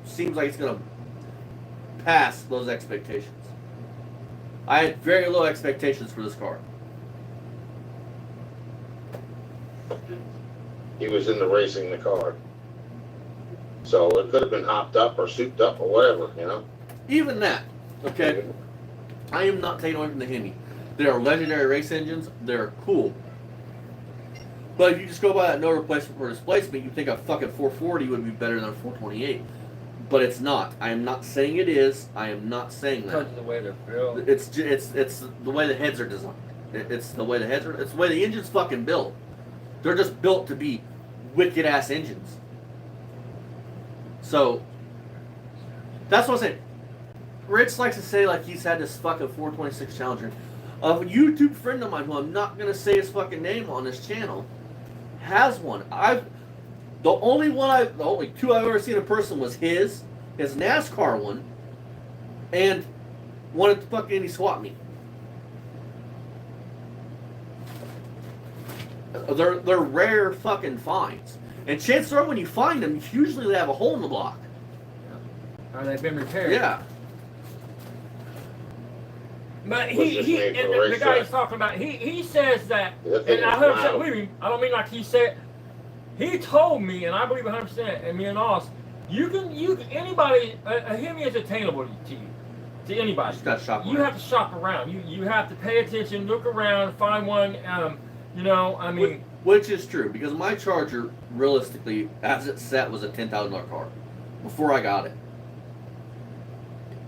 seems like it's gonna pass those expectations. I had very low expectations for this car. He was in the racing the car. So it could have been hopped up or souped up or whatever, you know? Even that, okay? I am not taking away from the Hemi. They are legendary race engines. They're cool. But if you just go by that no replacement for displacement, you think a fucking 440 would be better than a 428. But it's not. I am not saying it is. I am not saying that. because of the way they're built. It's the way the heads are designed. It's the way the heads are. It's the way the engine's fucking built. They're just built to be wicked ass engines. So that's what I'm saying. Rich likes to say like he's had this fucking 426 Challenger. A YouTube friend of mine, who I'm not gonna say his fucking name on this channel, has one. The only two I've ever seen in person was his NASCAR one, and one at the fucking Indy Swap Meet. They're rare fucking finds, and chances are when you find them, usually they have a hole in the block. Or they've been repaired. Yeah. But Was this he made for and a the race guy track? he's talking about, he says that, That thing and I is heard him say, wild. believe him, I don't mean like he said, he told me, and I believe 100%, and me and Oz, anybody, a Hemi is attainable to you, to anybody. Just gotta shop You around. have to shop around. You have to pay attention, look around, find one, I mean. Which is true, because my Charger, realistically, as it set, was a $10,000 car before I got it.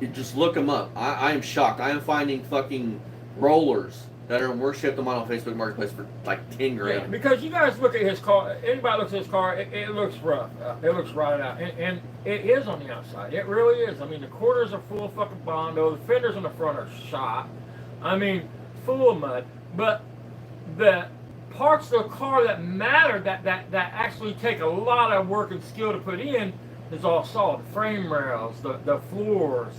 You just look them up. I am shocked. I am finding fucking rollers that are in worse shape than mine on Facebook Marketplace for like 10 grand. Yeah, because you guys look at his car, anybody looks at his car, it looks rough. It looks rotted out. And it is on the outside. It really is. I mean, the quarters are full of fucking Bondo. The fenders on the front are shot. I mean, full of mud. But the parts of the car that matter, that actually take a lot of work and skill to put in, is all solid. The frame rails, the floors,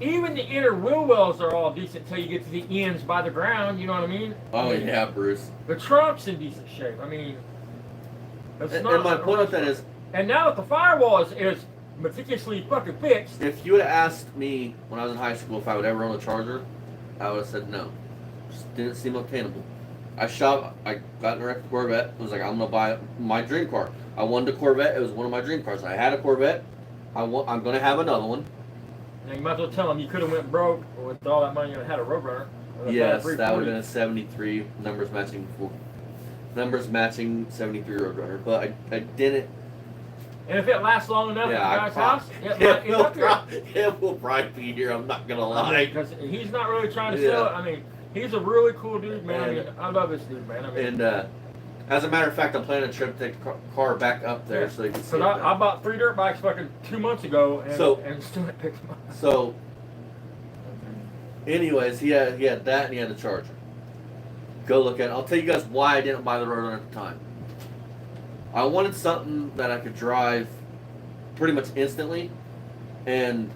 even the inner wheel wells are all decent until you get to the ends by the ground, you know what I mean? Oh yeah, Bruce. The trunk's in decent shape. I mean, it's And not my point with that is, and now that the firewall is meticulously fucking fixed, if you would have asked me when I was in high school if I would ever own a Charger, I would have said no. Just didn't seem obtainable. I got in a wrecked Corvette. It was like, I'm gonna buy my dream car. I wanted a Corvette. It was one of my dream cars. I had a Corvette. I'm gonna have another one. and you might as well tell them you could have went broke with all that money and had a Roadrunner. Yes, that would have been a 73 numbers matching 73 Roadrunner, but I didn't. And if it lasts long enough Yeah, at the guy's house, it will probably be here. I'm not gonna lie. because he's not really trying to Yeah. sell it. I mean, he's a really cool dude, man. I mean, I love this dude, man. I mean, And as a matter of fact, I'm planning a trip to take the car back up there so you can see because it. I bought 3 dirt bikes fucking 2 months ago, and still haven't picked them up. So, anyways, he had that and he had the Charger. go look at it. I'll tell you guys why I didn't buy the Roadrunner at the time. I wanted something that I could drive pretty much instantly, and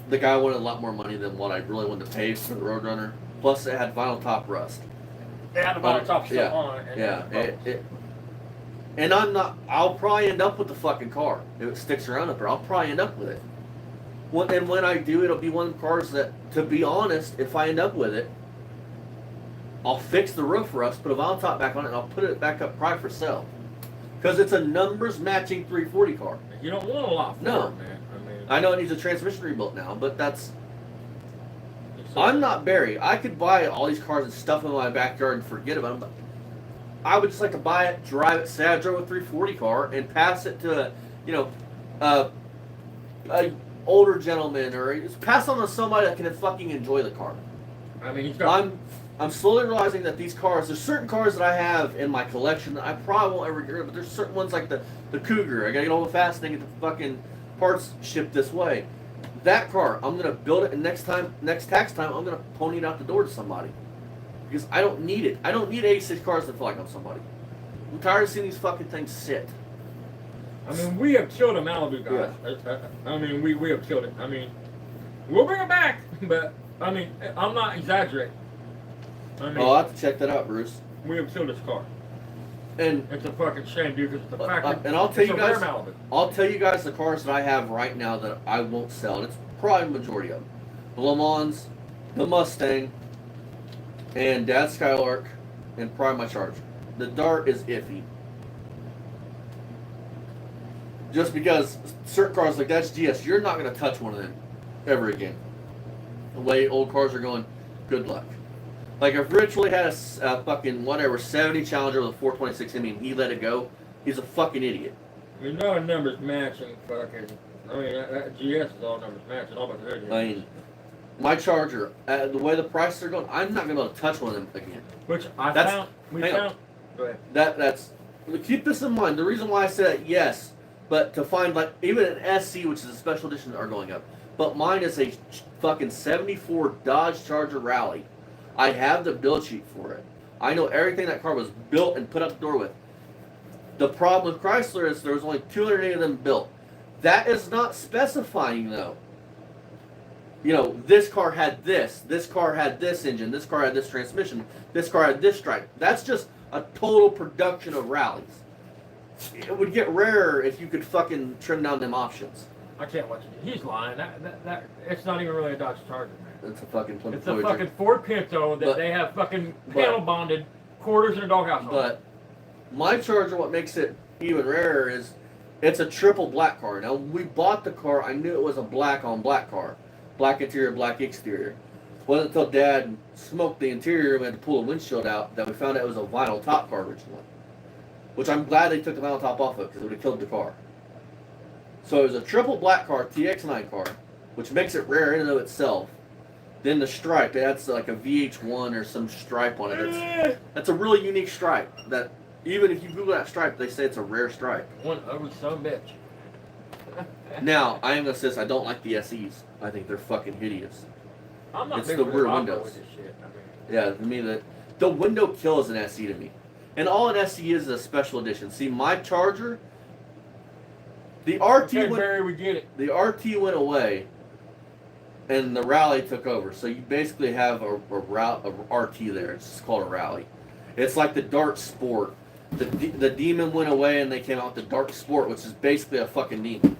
the guy wanted a lot more money than what I really wanted to pay for the Roadrunner. Plus, it had vinyl top rust. It had the vinyl top still yeah, on it. Yeah, and I'm not. I'll probably end up with the fucking car if it sticks around up there. I'll probably end up with it. And when I do, it'll be one of the cars that, to be honest, if I end up with it, I'll fix the roof rust, put a vinyl top back on it, and I'll put it back up probably for sale. Because it's a numbers matching 340 car. You don't want a lot for No. it, man. I know it needs a transmission rebuilt now, but that's. I'm not Barry. I could buy all these cars and stuff them in my backyard and forget about them, but I would just like to buy it, drive it. Say I drove a 340 car and pass it to a older gentleman, or just pass on to somebody that can fucking enjoy the car. I mean, he's got. I'm slowly realizing that these cars, there's certain cars that I have in my collection that I probably won't ever get rid of, but there's certain ones like the Cougar. I gotta get all the fast and get the fucking parts shipped this way. That car, I'm gonna build it, and next tax time, I'm gonna pony it out the door to somebody. Because I don't need it. I don't need 86 cars to feel like I'm somebody. I'm tired of seeing these fucking things sit. I mean, we have killed a Malibu, guys. Yeah. I mean, we have killed it. I mean, we'll bring it back, but I mean, I'm not exaggerating. I mean, I'll have to check that out, Bruce. We have killed this car. And it's a fucking shame, dude, because the fact that and I'll tell you guys, Malibu. I'll tell you guys the cars that I have right now that I won't sell. And it's probably the majority of them: the Le Mans, the Mustang, and Dad's Skylark, and probably my Charger. The Dart is iffy. Just because certain cars like that's GS, you're not going to touch one of them ever again. The way old cars are going, good luck. Like if Rich really had a fucking whatever 70 Challenger with a 426 in me and he let it go, he's a fucking idiot. You know numbers matching fucking. I mean that GS is all numbers matching, all about the hood. I mean, my Charger, the way the prices are going, I'm not going to be able to touch one of them again. Which I found. We found. Go ahead. That's keep this in mind. The reason why I said yes, but to find like even an SC, which is a special edition, are going up. But mine is a fucking 74 Dodge Charger Rally. I have the build sheet for it. I know everything that car was built and put up the door with. The problem with Chrysler is there was only 280 of them built. That is not specifying though. You know, this car had this car had this engine, this car had this transmission, this car had this stripe. That's just a total production of rallies. It would get rarer if you could fucking trim down them options. I can't let you. He's lying. That it's not even really a Dodge Charger, man. It's a fucking Plymouth It's a Voyager. fucking Ford Pinto that they have fucking panel bonded quarters in a doghouse. But my Charger, what makes it even rarer is it's a triple black car. Now we bought the car. I knew it was a black on black car, black interior, black exterior. Wasn't until Dad smoked the interior and we had to pull the windshield out that we found out it was a vinyl top car originally. Which I'm glad they took the vinyl top off of because it would have killed the car. So it was a triple black car, TX9 car, which makes it rare in and of itself. Then the stripe, it adds like a VH1 or some stripe on it. That's a really unique stripe. That even if you Google that stripe, they say it's a rare stripe. One ugly son of a bitch. Now, I am gonna say this, I don't like the SEs. I think they're fucking hideous. I'm not it's big the with rear this windows. with this shit. I mean, Yeah, to me the window kills an SE to me. And all an SE is a special edition. See, my Charger, the RT we get it. The RT went away, and the Rally took over. So you basically have a RT there. It's just called a Rally. It's like the Dart Sport. The Demon went away, and they came out with the Dart Sport, which is basically a fucking Demon.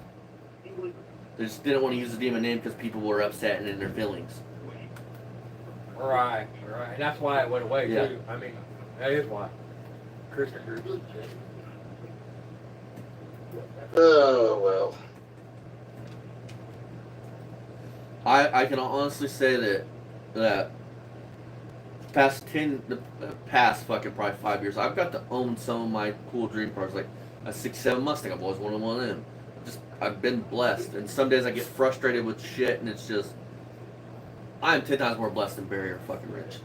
They just didn't want to use the Demon name because people were upset and in their feelings. Right. And that's why it went away, Yeah. too. I mean, that is why. Christian groups and shit. Oh, well. I can honestly say that past fucking probably 5 years, I've got to own some of my cool dream cars, like a 67 Mustang. I've always wanted one of them. I've been blessed, and some days I get frustrated with shit, and it's just I'm 10 times more blessed than Barry or fucking Rich.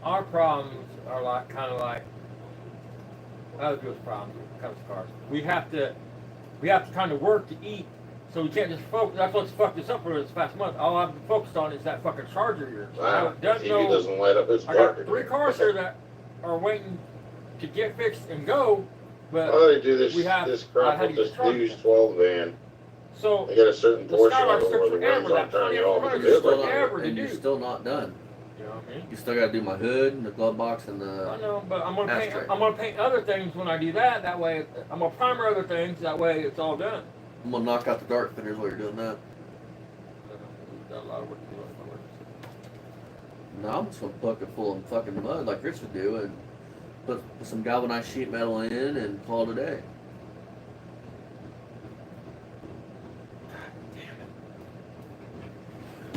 Our problems are kind of like other people's problems when it comes to cars. We have to kind of work to eat, so we can't just focus. That's what's fucked us up for this past month. All I've been focused on is that fucking charger here. Wow, Doesn't TV know, doesn't light up his I car. got 3 cars here that are waiting to get fixed and go, but How do they do this? we have- This I crap had with to this get charged. News 12 van. so They got a certain The portion of Skylark it took where the forever, runs aren't that turning off. 2400 It's took still forever not. to and do. you're still not done. you know what I mean? You still got to do my hood and the glove box and I the. know, but I'm gonna paint. Ashtray. I'm gonna paint other things when I do that. That way, I'm gonna primer other things. That way, it's all done. I'm gonna knock out the dark thinners while you're doing that. Got a lot of work to do on my work. No, I'm just gonna bucket full of fucking mud like Rich would do and put some galvanized sheet metal in and call it a day.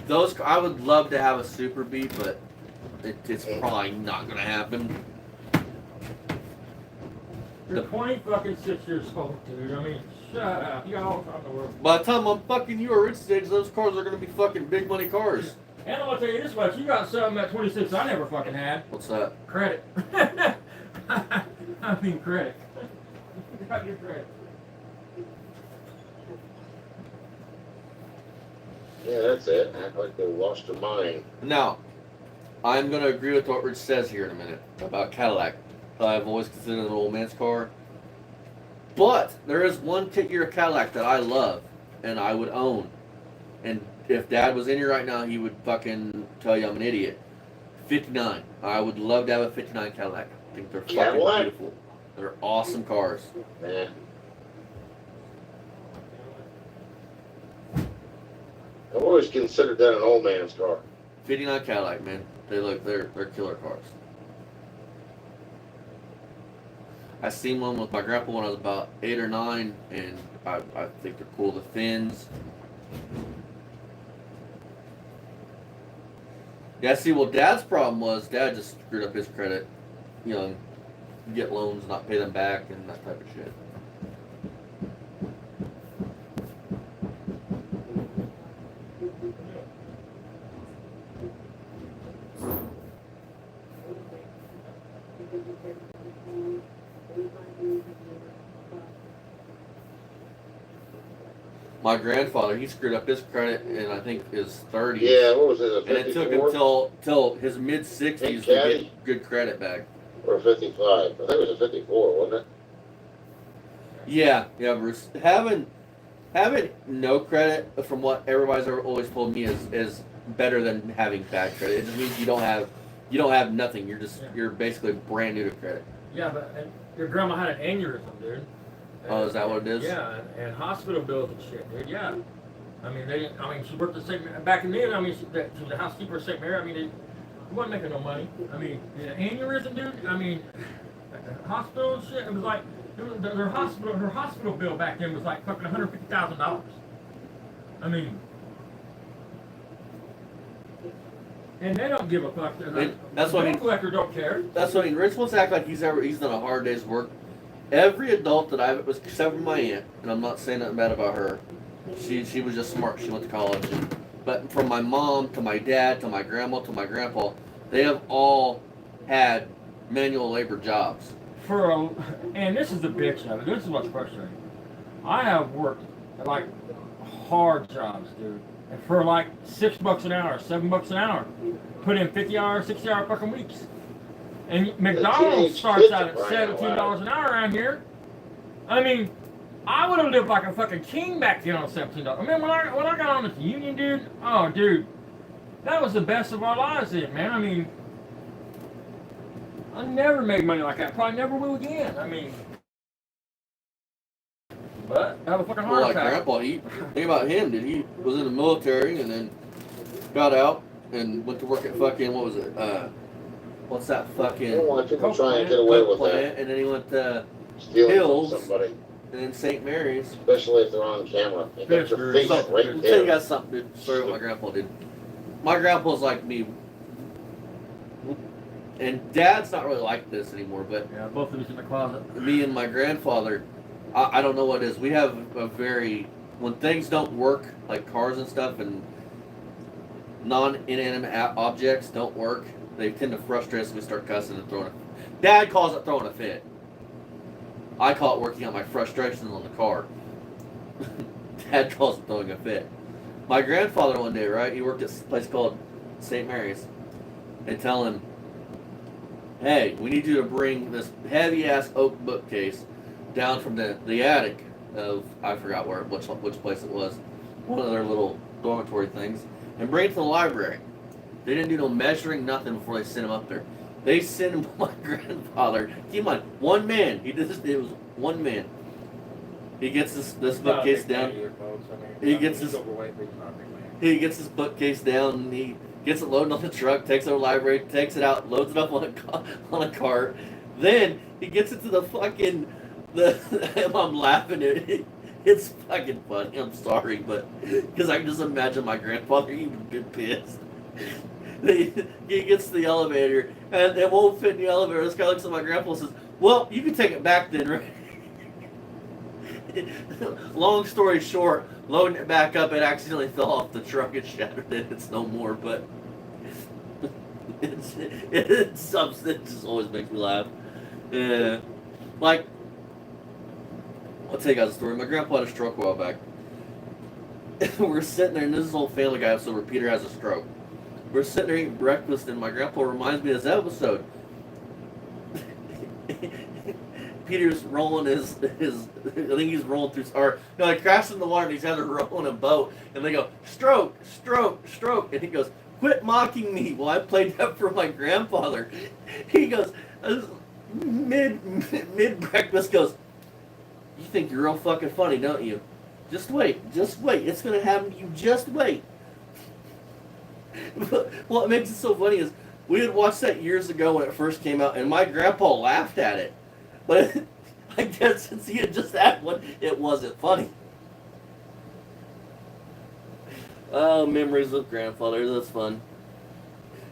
Those I would love to have a Super Bee, but it's probably not gonna happen. You're 20 fucking 6 years old, dude. I mean, shut up. You got all the time in the world. By the time I'm fucking you or Rich's age, those cars are gonna be fucking big money cars. And I'm gonna tell you this much: you got something at 26 I never fucking had. What's that? Credit. I mean credit. You got your credit. Yeah, that's it. Act like they lost their mind. Now, I'm gonna agree with what Rich says here in a minute about Cadillac. I've always considered it an old man's car. But there is one year Cadillac that I love and I would own. And if Dad was in here right now, he would fucking tell you I'm an idiot. 59. I would love to have a 59 Cadillac. I think they're fucking Cadillac? beautiful. They're awesome cars. Man. I've always considered that an old man's car. 59 Cadillac, man. They're killer cars. I seen one with my grandpa when I was about 8 or 9, and I think they're cool. The fins. Yeah, see, well, Dad's problem was Dad just screwed up his credit. You know, get loans, not pay them back, and that type of shit. My grandfather, he screwed up his credit in I think his 30s. Yeah, what was it, a And it took 54 him till his mid 60s to Caddy? get good credit back. or a 55? I think it was a 54, wasn't it? Yeah, Bruce. Having no credit, from what everybody's always told me, is better than having bad credit. It just means you don't have nothing. You're basically brand new to credit. Yeah, but your grandma had an aneurysm, dude. Oh, is that what it is? Yeah, and hospital bills and shit, dude. Yeah. I mean, she worked at St. Mary. Back in then, I mean, she was the housekeeper at St. Mary. I mean, they wasn't making no money. I mean, the aneurysm, dude. I mean, hospital and shit. It was like her hospital bill back then was like fucking $150,000. I mean, and they don't give a fuck. That's what I mean. The collector don't care. That's what I mean. Rich wants to act like he's done a hard day's work. Every adult that I've was except for my aunt, and I'm not saying nothing bad about her. She was just smart. She went to college. But from my mom to my dad to my grandma to my grandpa, they have all had manual labor jobs. And this is the bitch of it. This is what's frustrating. I have worked at like hard jobs, dude, and for like $6 an hour, $7 an hour, put in 50-hour, 60-hour fucking weeks. And McDonald's starts out at $17 an hour around here. I mean, I would have lived like a fucking king back then on $17. I mean, when I got on this union, dude, oh, dude, that was the best of our lives then, man. I mean, I never made money like that. Probably never will again. I mean, but I have a fucking heart Well, like attack. Grandpa, think about him. He was in the military and then got out and went to work at fucking, what was it? What's that I fucking don't want people Coke trying to plant, get away Coke with plant? that. And then he went to Stealing Hills. from somebody, and then St. Mary's. especially if they're on camera. You got your Pittsburgh. face So, right I'll tell you there. guys something, dude. Sorry what my grandpa did. My grandpa's like me. And Dad's not really like this anymore, but Yeah, both of us in the closet. me and my grandfather, I don't know what it is. We have a very, when things don't work, like cars and stuff, and non-inanimate objects don't work, they tend to frustrate us and we start cussing and throwing a Dad calls it throwing a fit. I call it working out my frustrations on the car. Dad calls it throwing a fit. My grandfather one day, right? He worked at a place called St. Mary's. They tell him, hey, we need you to bring this heavy-ass oak bookcase down from the attic of, I forgot which place it was, one of their little dormitory things, and bring it to the library. They didn't do no measuring, nothing before they sent him up there. They sent him my grandfather. Keep in mind, one man. He did this. It was one man. He gets this bookcase down. He gets this bookcase down, and he gets it loaded on the truck, takes it to the library, takes it out, loads it up on a cart. Then he gets it to the fucking I'm laughing at it. It's fucking funny. I'm sorry, but because I can just imagine my grandfather even get pissed. He gets to the elevator and it won't fit in the elevator. This guy looks at my grandpa and says, "Well, you can take it back then, right?" Long story short, loading it back up, it accidentally fell off the truck and shattered it. It's no more, but it just always makes me laugh. Yeah, like I'll tell you guys a story. My grandpa had a stroke a while back. We're sitting there, and this is whole Family Guy episode where Peter has a stroke. We're sitting there eating breakfast, and my grandpa reminds me of this episode. Peter's rolling his I think he's rolling through, or no, he crashes in the water, and he's either rowing a boat, and they go, stroke, stroke, stroke, and he goes, quit mocking me. Well, I played that for my grandfather. He goes, mid breakfast goes, you think you're real fucking funny, don't you? Just wait, it's gonna happen to you, just wait. What makes it so funny is we had watched that years ago when it first came out, and my grandpa laughed at it. But I guess since he had just had one, it wasn't funny. Oh, memories with grandfathers, that's fun.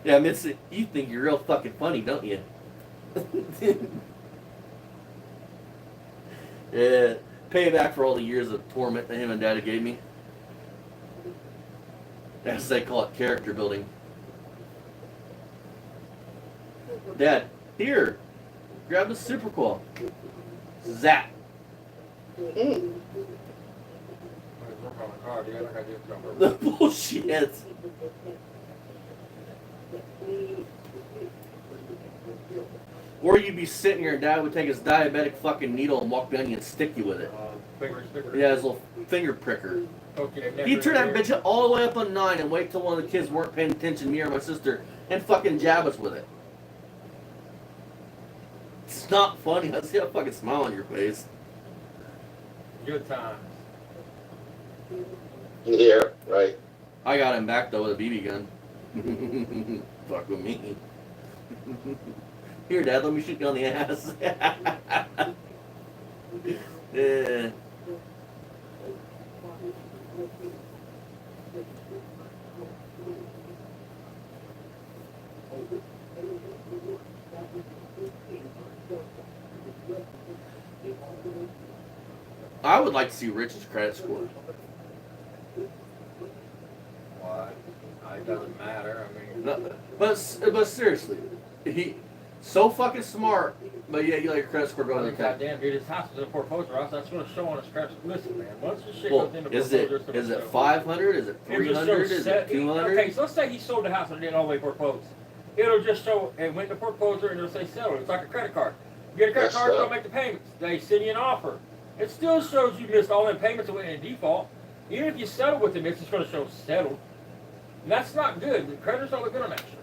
Yeah, Mitzi, you think you're real fucking funny, don't you? Yeah, payback for all the years of torment that him and Daddy gave me. As they call it, character building. Dad, here, grab the super cool. Zap. The bullshit. Or you'd be sitting here and Dad would take his diabetic fucking needle and walk down you and stick you with it. Finger sticker. Yeah, his little finger pricker. Okay, He'd turn that bitch all the way up on 9 and wait till one of the kids weren't paying attention, me or my sister, and fucking jab us with it. It's not funny. I see a fucking smile on your face. Good times. Yeah, right. I got him back though with a BB gun. Fuck with me. Here, Dad, let me shoot you on the ass. Yeah. I would like to see Rich's credit score. Why? It doesn't matter. I mean, No, but seriously, he so fucking smart, but yeah, you let your credit score go to the top. goddamn, dude, his house is in a foreclosure house. That's going to show on his credit. Listen, man, once the shit Well, goes into is foreclosure, it 500? Is it 300? Is it 200? Okay, so let's say he sold the house and didn't all the way foreclose. It'll just show and went to foreclosure and it'll say settled. It's like a credit card. You get a credit card, don't make the payments. They send you an offer. It still shows you missed all them payments and went in default. Even if you settle with them, it's just going to show settled. And that's not good. The creditors don't look good on that shit.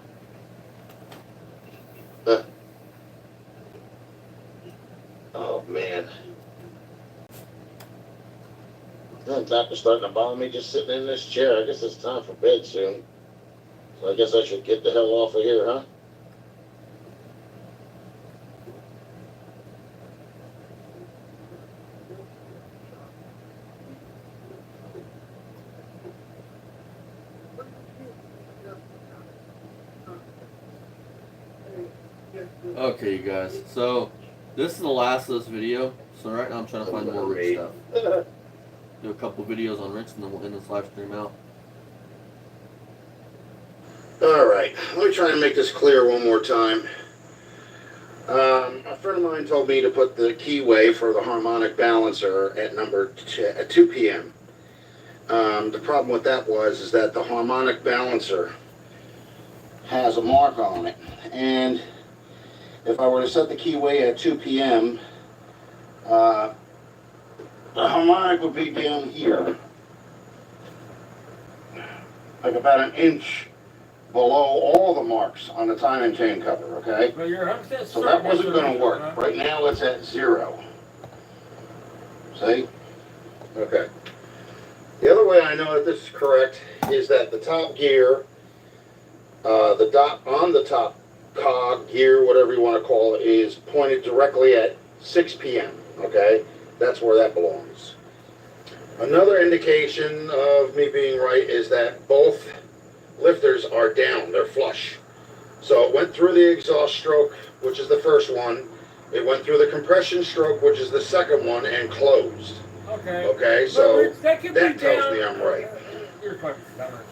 Oh, man. The doctor's starting to bother me just sitting in this chair. I guess it's time for bed soon. So I guess I should get the hell off of here, huh? Okay, you guys. So this is the last of this video. So right now I'm trying to find more Rich stuff. Do a couple videos on Rich and then we'll end this live stream out. All right, let me try and make this clear one more time. A friend of mine told me to put the keyway for the harmonic balancer at at 2 p.m. The problem with that is that the harmonic balancer has a mark on it, and if I were to set the keyway at 2 p.m., the harmonic would be down here, like about an inch below all the marks on the timing chain cover, okay? Well, you're 100% So that wasn't going to work. Right now it's at 0. See? Okay. The other way I know that this is correct is that the top gear, the dot on the top cog, gear, whatever you want to call it, is pointed directly at 6 p.m., okay? That's where that belongs. Another indication of me being right is that both lifters are down, they're flush. So it went through the exhaust stroke, which is the first one. It went through the compression stroke, which is the second one, and closed. Okay. Okay, so that tells me I'm right. You're fucking dumber.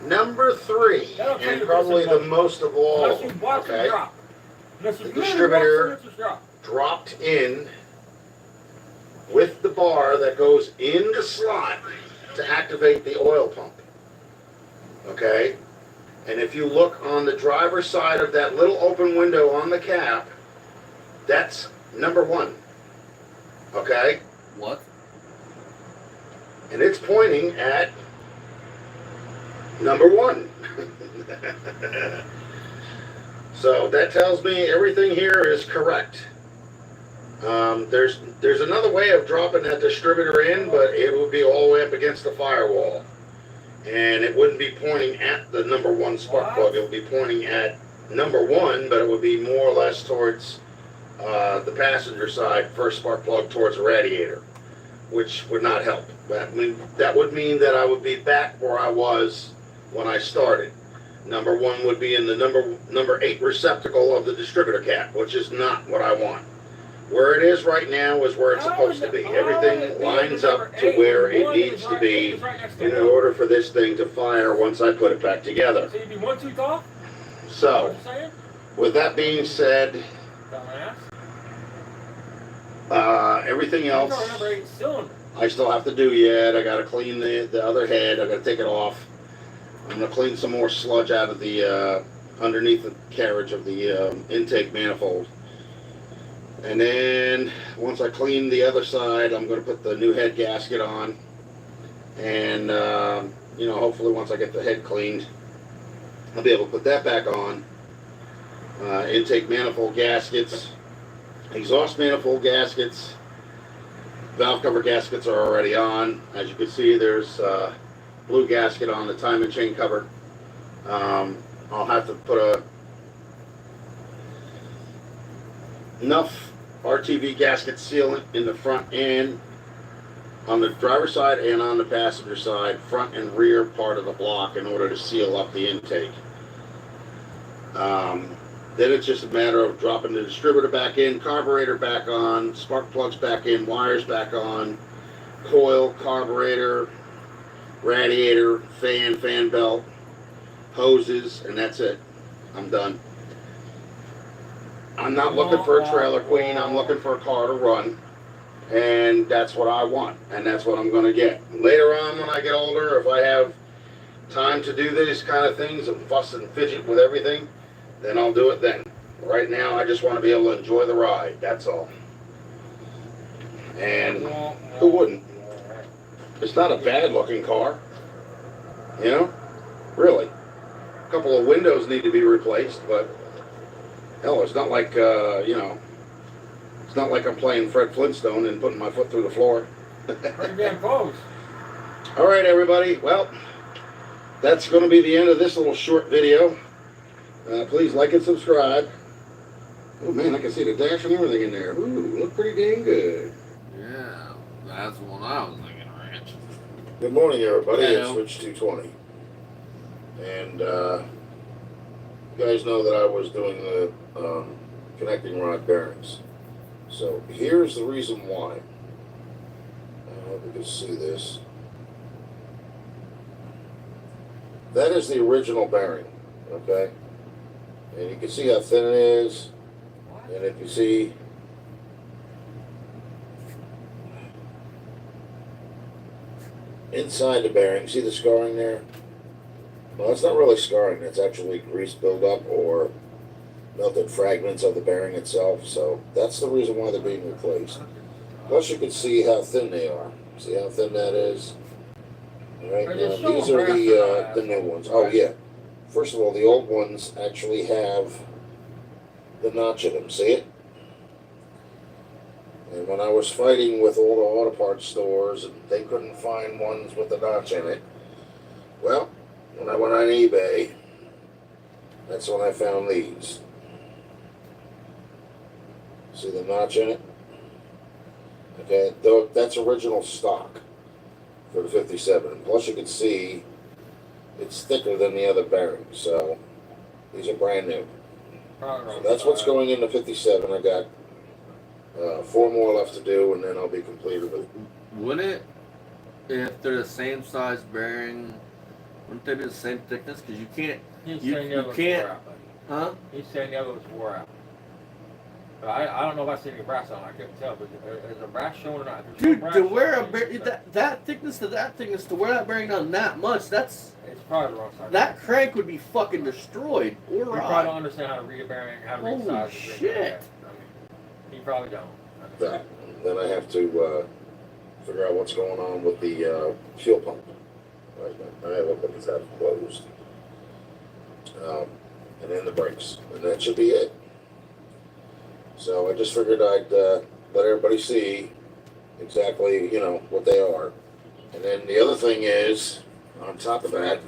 Number 3, and probably the most of all, okay, the distributor dropped in with the bar that goes in the slot to activate the oil pump. Okay? And if you look on the driver's side of that little open window on the cap, that's number 1. Okay? What? And it's pointing at number 1. So that tells me everything here is correct. There's another way of dropping that distributor in, but it would be all the way up against the firewall. And it wouldn't be pointing at the number 1 spark plug. It would be pointing at number 1, but it would be more or less towards the passenger side, first spark plug towards the radiator, which would not help. That would mean that I would be back where I was when I started. Number 1 would be in the number 8 receptacle of the distributor cap, which is not what I want. Where it is right now is where it's supposed to be. Everything lines up to where it needs to be in order for this thing to fire once I put it back together. So you'd be 1 tooth off? So, with that being said, everything else I still have to do yet. I got to clean the other head. I got to take it off. I'm going to clean some more sludge out of the underneath the carriage of the intake manifold. And then once I clean the other side, I'm going to put the new head gasket on. And, hopefully once I get the head cleaned, I'll be able to put that back on. Intake manifold gaskets, exhaust manifold gaskets, valve cover gaskets are already on. As you can see, there's blue gasket on the timing chain cover. I'll have to put enough RTV gasket sealant in the front and on the driver's side and on the passenger side, front and rear part of the block in order to seal up the intake. Then it's just a matter of dropping the distributor back in, carburetor back on, spark plugs back in, wires back on, coil, carburetor, radiator, fan belt, hoses, and that's it. I'm done. I'm not looking for a trailer queen. I'm looking for a car to run. And that's what I want. And that's what I'm going to get. Later on when I get older, if I have time to do these kind of things and fuss and fidget with everything, then I'll do it then. Right now, I just want to be able to enjoy the ride. That's all. And who wouldn't? It's not a bad looking car. You know? Really. A couple of windows need to be replaced, but hell, it's not like, it's not like I'm playing Fred Flintstone and putting my foot through the floor. Pretty damn close. All right, everybody. Well, that's going to be the end of this little short video. Please like and subscribe. Oh, man, I can see the dash and everything in there. Ooh, look pretty dang good. Yeah, that's what I was thinking, Ranch. Good morning, everybody. Hello. It's rich220. And you guys know that I was doing the connecting rod bearings. So here's the reason why. I hope you can see this. That is the original bearing, okay? And you can see how thin it is. What? And if you see, inside the bearing, see the scarring there? Well, it's not really scarring, it's actually grease buildup or melted fragments of the bearing itself, so that's the reason why they're being replaced. Plus you can see how thin they are. See how thin that is? Alright, now these are the new ones. Oh yeah. First of all, the old ones actually have the notch in them, see it? And when I was fighting with all the auto parts stores, and they couldn't find ones with the notch in it, well, when I went on eBay, that's when I found these. See the notch in it? Okay, though that's original stock for the 57. Plus you can see it's thicker than the other bearings, so these are brand new. So that's what's going in the 57. I got 4 more left to do, and then I'll be completed with it. Wouldn't it, if they're the same size bearing, wouldn't they be the same thickness? Because you can't, you can't, huh? He's saying the other was wore out. But I don't know if I see any brass on it. I couldn't tell. But is the brass showing or not? Dude, to wear a bearing, that thickness to that thickness, to wear that bearing down that much, it's probably the wrong size. That crank would be fucking destroyed. You probably don't understand how to read a bearing, how to read size. Holy shit. You probably don't. Then I have to figure out what's going on with the fuel pump. I look at this half closed. And then the brakes. And that should be it. So I just figured I'd let everybody see exactly, you know, what they are. And then the other thing is, on top of that,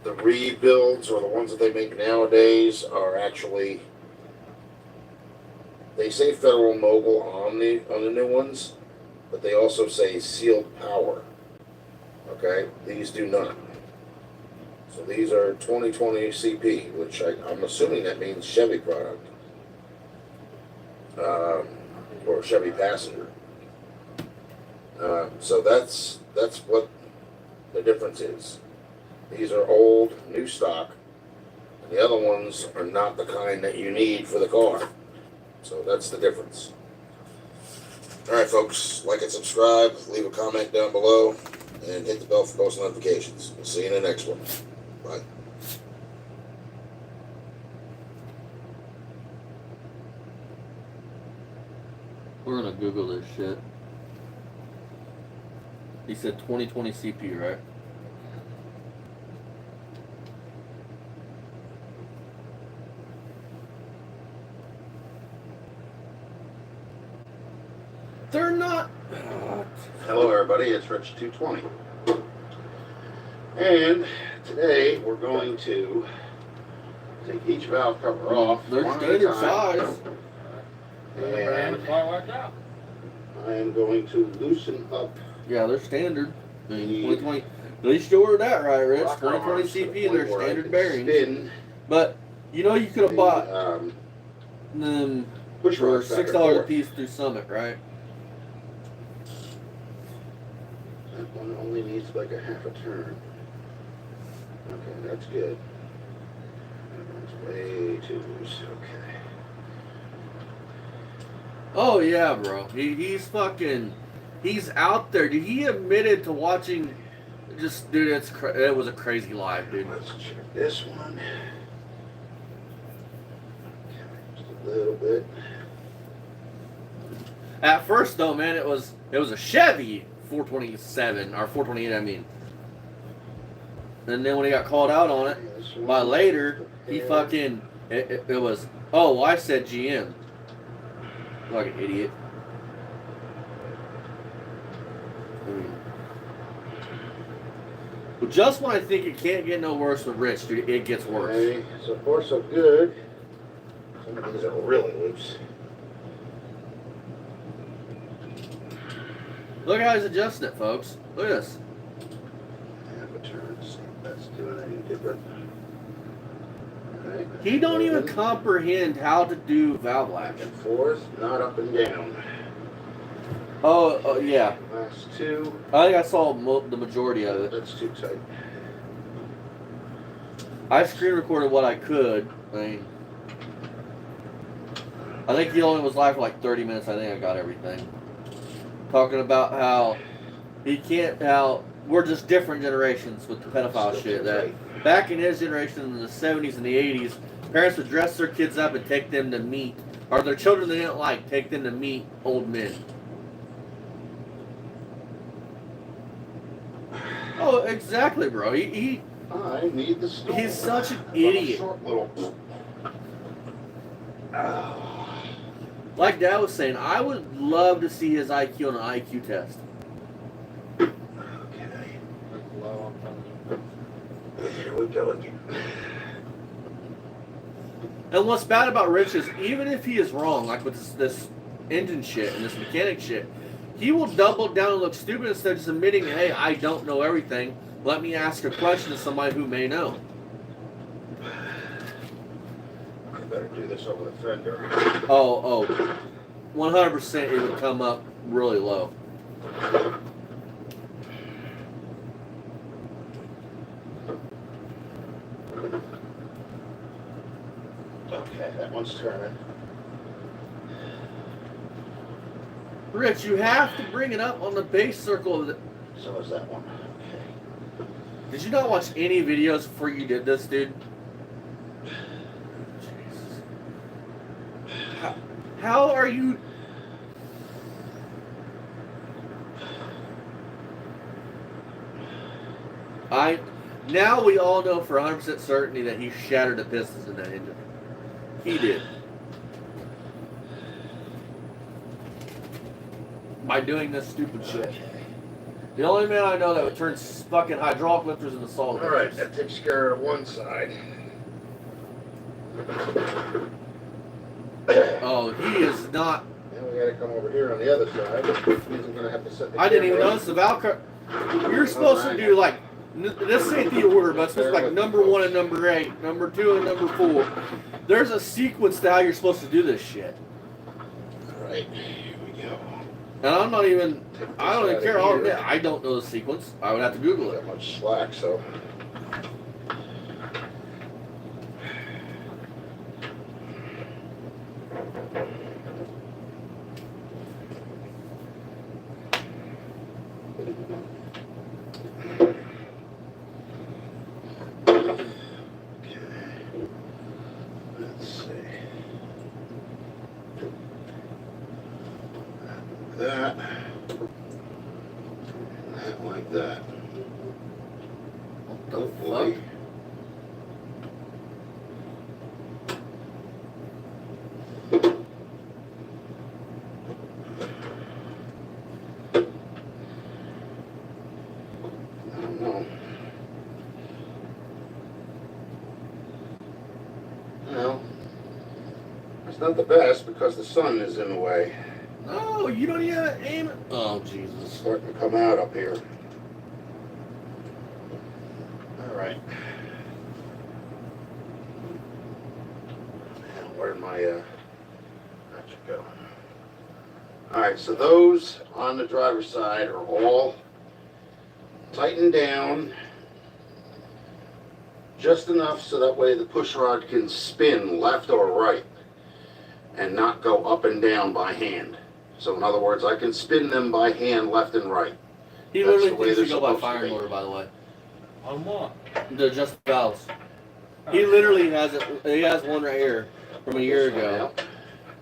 the rebuilds, or the ones that they make nowadays, are actually, they say Federal Mogul on the new ones, but they also say sealed power. Okay, these do not. So these are 2020 CP, which I'm assuming that means Chevy product, or Chevy passenger. So that's what the difference is. These are old, new stock, and the other ones are not the kind that you need for the car. So that's the difference. Alright folks, like and subscribe, leave a comment down below, and hit the bell for post notifications. We'll see you in the next one. Bye. We're gonna Google this shit. He said 2020 CP, right? They're not. Hello everybody, it's rich220. And today we're going to take each valve cover off. They're one standard at a time. size. And I am going to loosen up. Yeah, they're standard. I mean, 2020. At least you ordered that right, Rich. 2020 CP, they're standard bearings. But you know, you could have bought them for $6 a piece through Summit, right? That one only needs like a half a turn. Okay, that's good. That one's way too loose. Okay. Oh yeah, bro. He's fucking. He's out there, dude. He admitted to watching. Just, dude, it was a crazy live, dude. Let's check this one. Just a little bit. At first, though, man, it was a Chevy 427 or 428, I mean. And then when he got called out on it, by later, he fucking it was. Oh, well, I said GM. Like an idiot. Well, just when I think it can't get no worse with Rich, dude, it gets worse. Okay, so far so good. Some of these are really loose. Look how he's adjusting it, folks. Look at this. Half a turn, see if that's doing any different. Right. He don't even comprehend how to do valve latch. Back and forth, not up and down. Oh, yeah. Last two. I think I saw the majority of it. That's too tight. I screen recorded what I could. I mean, I think he only was live for like 30 minutes. I think I got everything. Talking about how he can't, how we're just different generations with the pedophile shit. That back in his generation in the 70s and the 80s, parents would dress their kids up and take them to meet, or their children they didn't like, take them to meet old men. Oh, exactly, bro. I need the stool. He's such an idiot. Short little. Like Dad was saying, I would love to see his IQ on an IQ test. Okay. Here we go again. And what's bad about Rich is, even if he is wrong, like with this engine shit and this mechanic shit, he will double down and look stupid instead of just admitting, hey, I don't know everything. Let me ask a question to somebody who may know. I better do this over the fender. Oh, 100% it would come up really low. Okay, that one's turning. Rich, you have to bring it up on the base circle of the... So is that one. Okay. Did you not watch any videos before you did this, dude? Jesus. How are you... Now we all know for 100% certainty that he shattered the pistons in that engine. He did. By doing this stupid shit. The only man I know that would turn fucking hydraulic lifters into solid lifters. Alright, that takes care of one side. Oh, he is not... Now we gotta come over here on the other side. He isn't gonna have to set the I didn't even camera notice the valve car... You're supposed to do like... This ain't the order, but it's supposed to be like number 1 and number 8, number 2 and number 4. There's a sequence to how you're supposed to do this shit. Alright, here we go. And I'm not even... I don't even care. I'll admit, I don't know the sequence. I would have to Google it. Not much slack, so. That, and that like that. What the Hopefully. fuck? I don't know. Well, it's not the best because the sun is in the way. No, you don't even aim it. Oh, Jesus. It's starting to come out up here. All right. Now, where'd my, that should go. All right, so those on the driver's side are all tightened down just enough so that way the push rod can spin left or right and not go up and down by hand. So in other words, I can spin them by hand left and right. He That's literally the way thinks you they're go by supposed to firing be. order, by the way. On what? They're just valves. He literally has it. He has one right here from a year ago.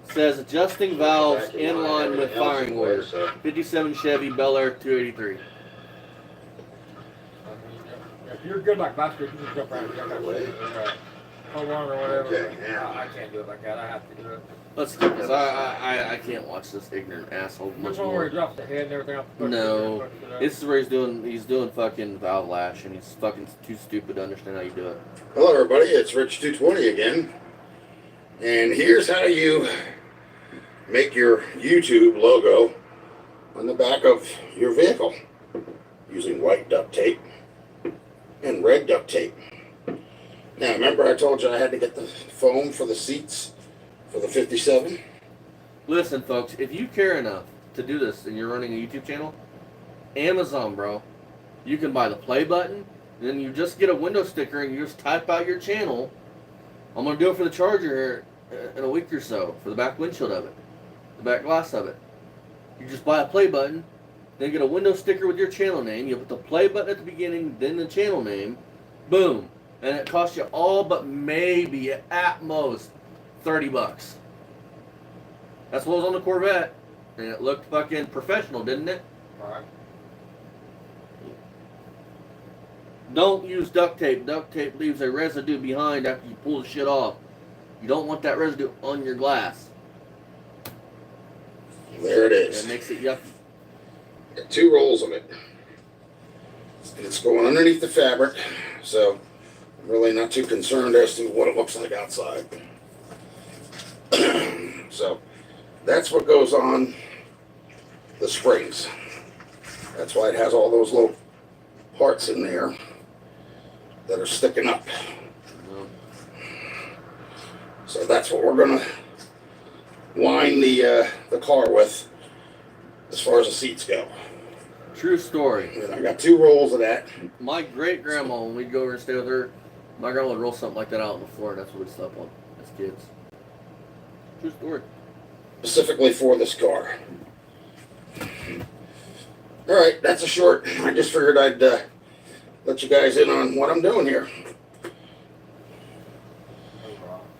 Says adjusting valves in line with firing order. 57 Chevy Bel Air 283. If you're good like last week, you can jump around and jump that hold on or whatever. Okay, now. I can't do it like that. I have to do it. Let's skip this. I can't watch this ignorant asshole much Which one where he more. drops the head and everything off the No, this is where he's doing fucking valve lash, and he's fucking too stupid to understand how you do it. Hello everybody, it's rich220 again. And here's how you make your YouTube logo on the back of your vehicle using white duct tape and red duct tape. Now remember I told you I had to get the foam for the seats for the 57? Listen, folks, if you care enough to do this and you're running a YouTube channel, Amazon, bro, you can buy the play button, then you just get a window sticker and you just type out your channel. I'm going to do it for the charger here. in a week or so for the back windshield of it, the back glass of it. You just buy a play button, then get a window sticker with your channel name. You put the play button at the beginning, then the channel name. Boom. And it costs you all but maybe at most $30. That's what was on the Corvette. And it looked fucking professional, didn't it? Alright. Don't use duct tape. Duct tape leaves a residue behind after you pull the shit off. You don't want that residue on your glass. There it is. It makes it yucky. Got 2 rolls of it. And it's going underneath the fabric, so I'm really not too concerned as to what it looks like outside. So that's what goes on the springs. That's why it has all those little parts in there that are sticking up. So that's what we're gonna line the car with as far as the seats go. True story. And I got 2 rolls of that. My great grandma, when we'd go over and stay with her, my grandma would roll something like that out on the floor, and that's what we'd sleep on as kids. True story. Specifically for this car. Alright, that's a short. I just figured I'd let you guys in on what I'm doing here.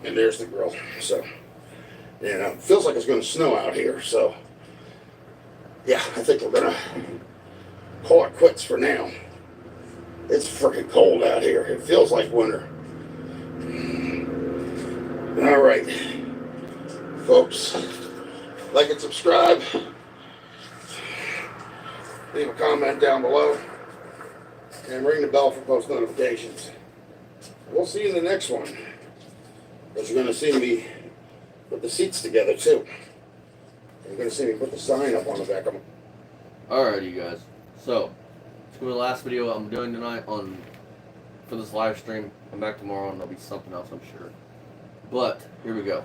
And there's the grill. So, you know, it feels like it's going to snow out here. So, yeah, I think we're going to call it quits for now. It's freaking cold out here. It feels like winter. All right, folks, like and subscribe. Leave a comment down below. And ring the bell for post notifications. We'll see you in the next one. Because you're going to see me put the seats together too. You're going to see me put the sign up on the back of them. Alright, you guys. So, it's going to be the last video I'm doing tonight for this live stream. I'm back tomorrow and there'll be something else, I'm sure. But, here we go.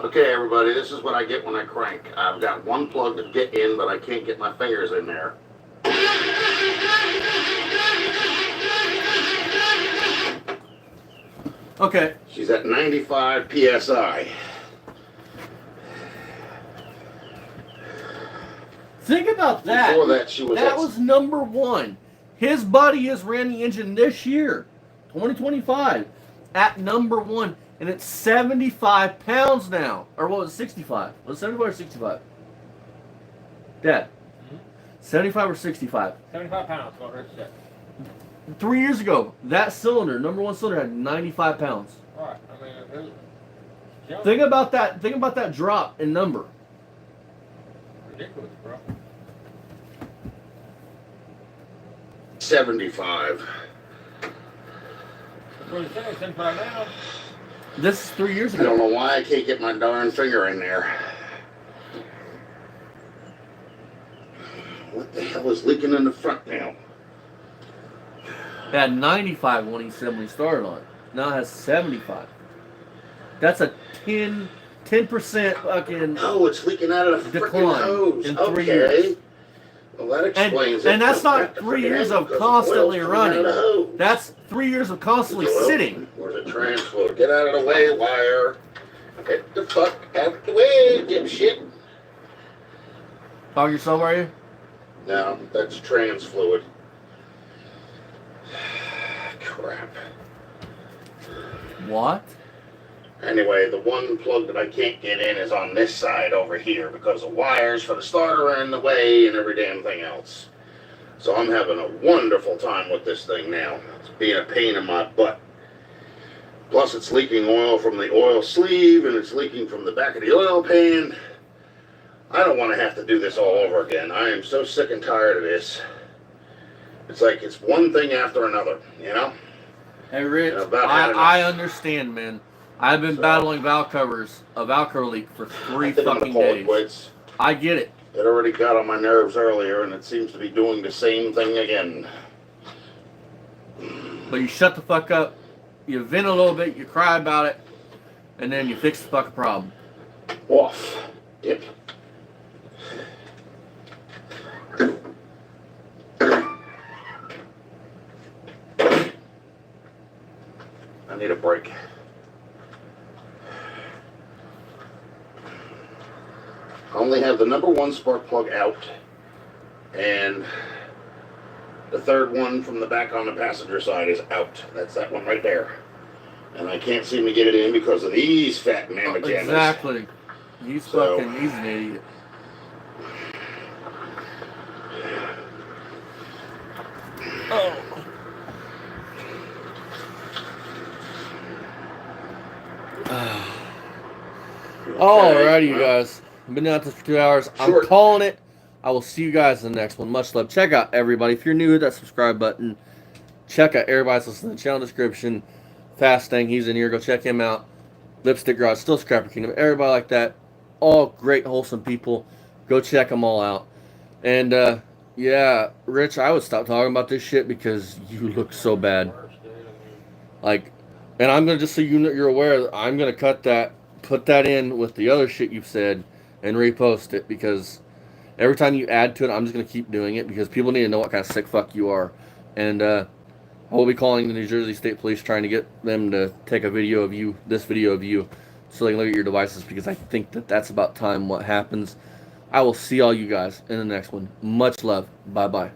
Okay, everybody, this is what I get when I crank. I've got one plug to get in, but I can't get my fingers in there. Okay. She's at 95 PSI. Think about that. Before that, she was that at... was number 1. His buddy has ran the engine this year, 2025, at number 1. And it's 75 pounds now. Or what was it, 65? Was it 75 or 65? Dad. 75 or 65? 75 pounds, what Rich said. 3 years ago, that cylinder, number 1 cylinder, had 95 pounds. Right, I mean, it really... Think about that. Think about that drop in number. Ridiculous, bro. 75. That's what he said, 75 now. This is 3 years I don't ago. know why I can't get my darn finger in there. What the hell is leaking in the front now? It had 95 when he started on it. Now it has 75. That's a 10% fucking Oh, it's leaking out of the freaking decline hose. in 3 Okay. years. Well, that explains it. And that's not Got the 3 freaking years angle of because the constantly oil's coming out of the running. hose. That's 3 years of constantly Well, sitting. Where's the transfer? Get out of the way, wire. Get the fuck out of the way, dipshit. Talking yourself, are you? No, that's trans fluid. Crap. What? Anyway, the one plug that I can't get in is on this side over here because the wires for the starter are in the way and every damn thing else. So I'm having a wonderful time with this thing now. It's being a pain in my butt. Plus it's leaking oil from the oil sleeve and it's leaking from the back of the oil pan. I don't want to have to do this all over again. I am so sick and tired of this. It's like it's one thing after another, you know? Hey, Rich, Yeah, about had I understand, man. I've been battling valve covers, a valve cover leak for 3 I think I'm fucking gonna call it days. quits. I get it. It already got on my nerves earlier and it seems to be doing the same thing again. But you shut the fuck up, you vent a little bit, you cry about it, and then you fix the fucking problem. Off. Yep. I need a break. I only have the number 1 spark plug out, and the third one from the back on the passenger side is out. That's that one right there. And I can't seem to get it in because of these fat mamma jammas. Exactly. He's he's an idiot. Oh. Alrighty, you guys. I've been out this for 2 hours. Sure. I'm calling it. I will see you guys in the next one. Much love. Check out everybody. If you're new, hit that subscribe button. Check out everybody's listening to the channel description. Fast Thing, he's in here. Go check him out. Lipstick Garage, still Scrapper Kingdom. Everybody like that. All great, wholesome people. Go check them all out. And, yeah, Rich, I would stop talking about this shit because you look so bad. Like, and I'm going to just so you're aware, I'm going to cut that, put that in with the other shit you've said, and repost it because every time you add to it, I'm just going to keep doing it because people need to know what kind of sick fuck you are. And, I will be calling the New Jersey State Police trying to get them to take a video of you, this video of you, so they can look at your devices because I think that that's about time what happens. I will see all you guys in the next one. Much love. Bye-bye.